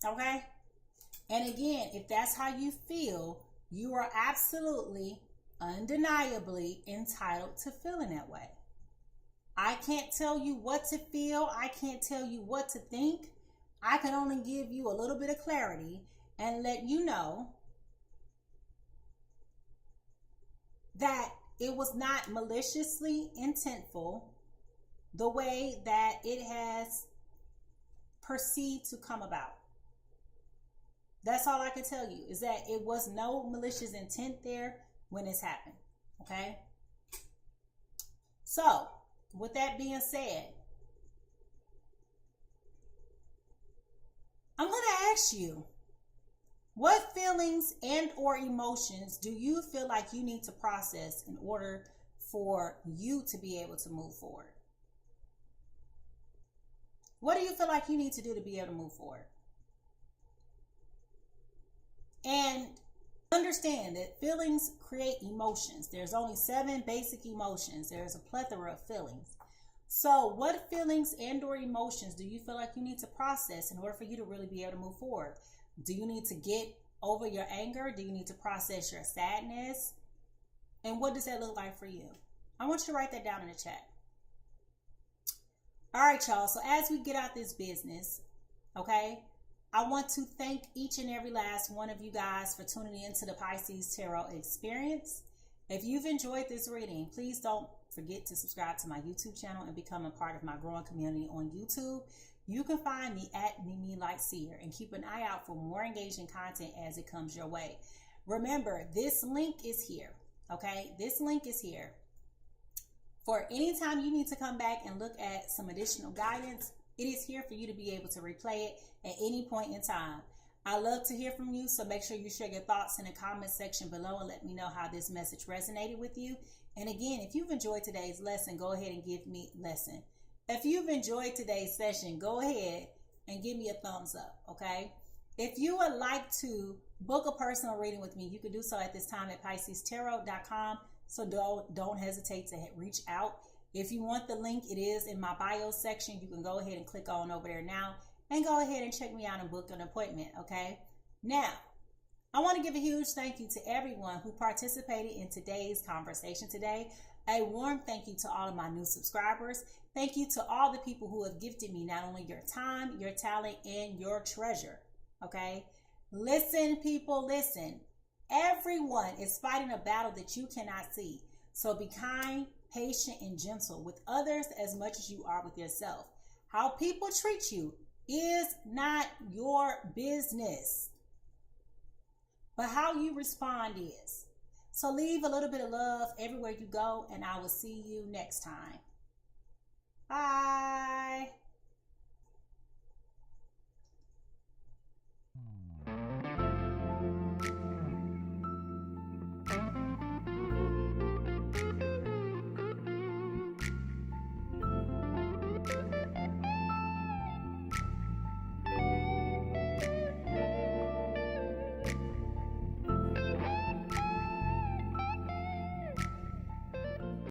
okay? And again, if that's how you feel, you are absolutely, undeniably entitled to feeling that way. I can't tell you what to feel. I can't tell you what to think. I can only give you a little bit of clarity and let you know that it was not maliciously intentful the way that it has perceived to come about. That's all I can tell you, is that it was no malicious intent there when this happened. Okay? So, with that being said, I'm going to ask you, what feelings and or emotions do you feel like you need to process in order for you to be able to move forward? What do you feel like you need to do to be able to move forward? And understand that feelings create emotions. There's only 7 basic emotions. There's a plethora of feelings. So what feelings and or emotions do you feel like you need to process in order for you to really be able to move forward? Do you need to get over your anger? Do you need to process your sadness? And what does that look like for you? I want you to write that down in the chat. All right, y'all. So as we get out this business, okay, I want to thank each and every last one of you guys for tuning into the PiSeas Tarot experience. If you've enjoyed this reading, please don't forget to subscribe to my YouTube channel and become a part of my growing community on YouTube. You can find me at Mimi Lightseer and keep an eye out for more engaging content as it comes your way. Remember, this link is here, okay? This link is here. For any time you need to come back and look at some additional guidance, it is here for you to be able to replay it at any point in time. I love to hear from you, so make sure you share your thoughts in the comment section below and let me know how this message resonated with you. And again, if you've enjoyed today's lesson, go ahead and give me lesson. If you've enjoyed today's session, go ahead and give me a thumbs up, okay? If you would like to book a personal reading with me, you can do so at this time at PiSeasTarot.com. So don't hesitate to reach out. If you want the link, it is in my bio section. You can go ahead and click on over there now and go ahead and check me out and book an appointment, okay? Now, I want to give a huge thank you to everyone who participated in today's conversation today. A warm thank you to all of my new subscribers. Thank you to all the people who have gifted me not only your time, your talent, and your treasure, okay? Listen, people, listen. Everyone is fighting a battle that you cannot see. So be kind, patient, and gentle with others as much as you are with yourself. How people treat you is not your business, but how you respond is. So leave a little bit of love everywhere you go, and I will see you next time. Bye.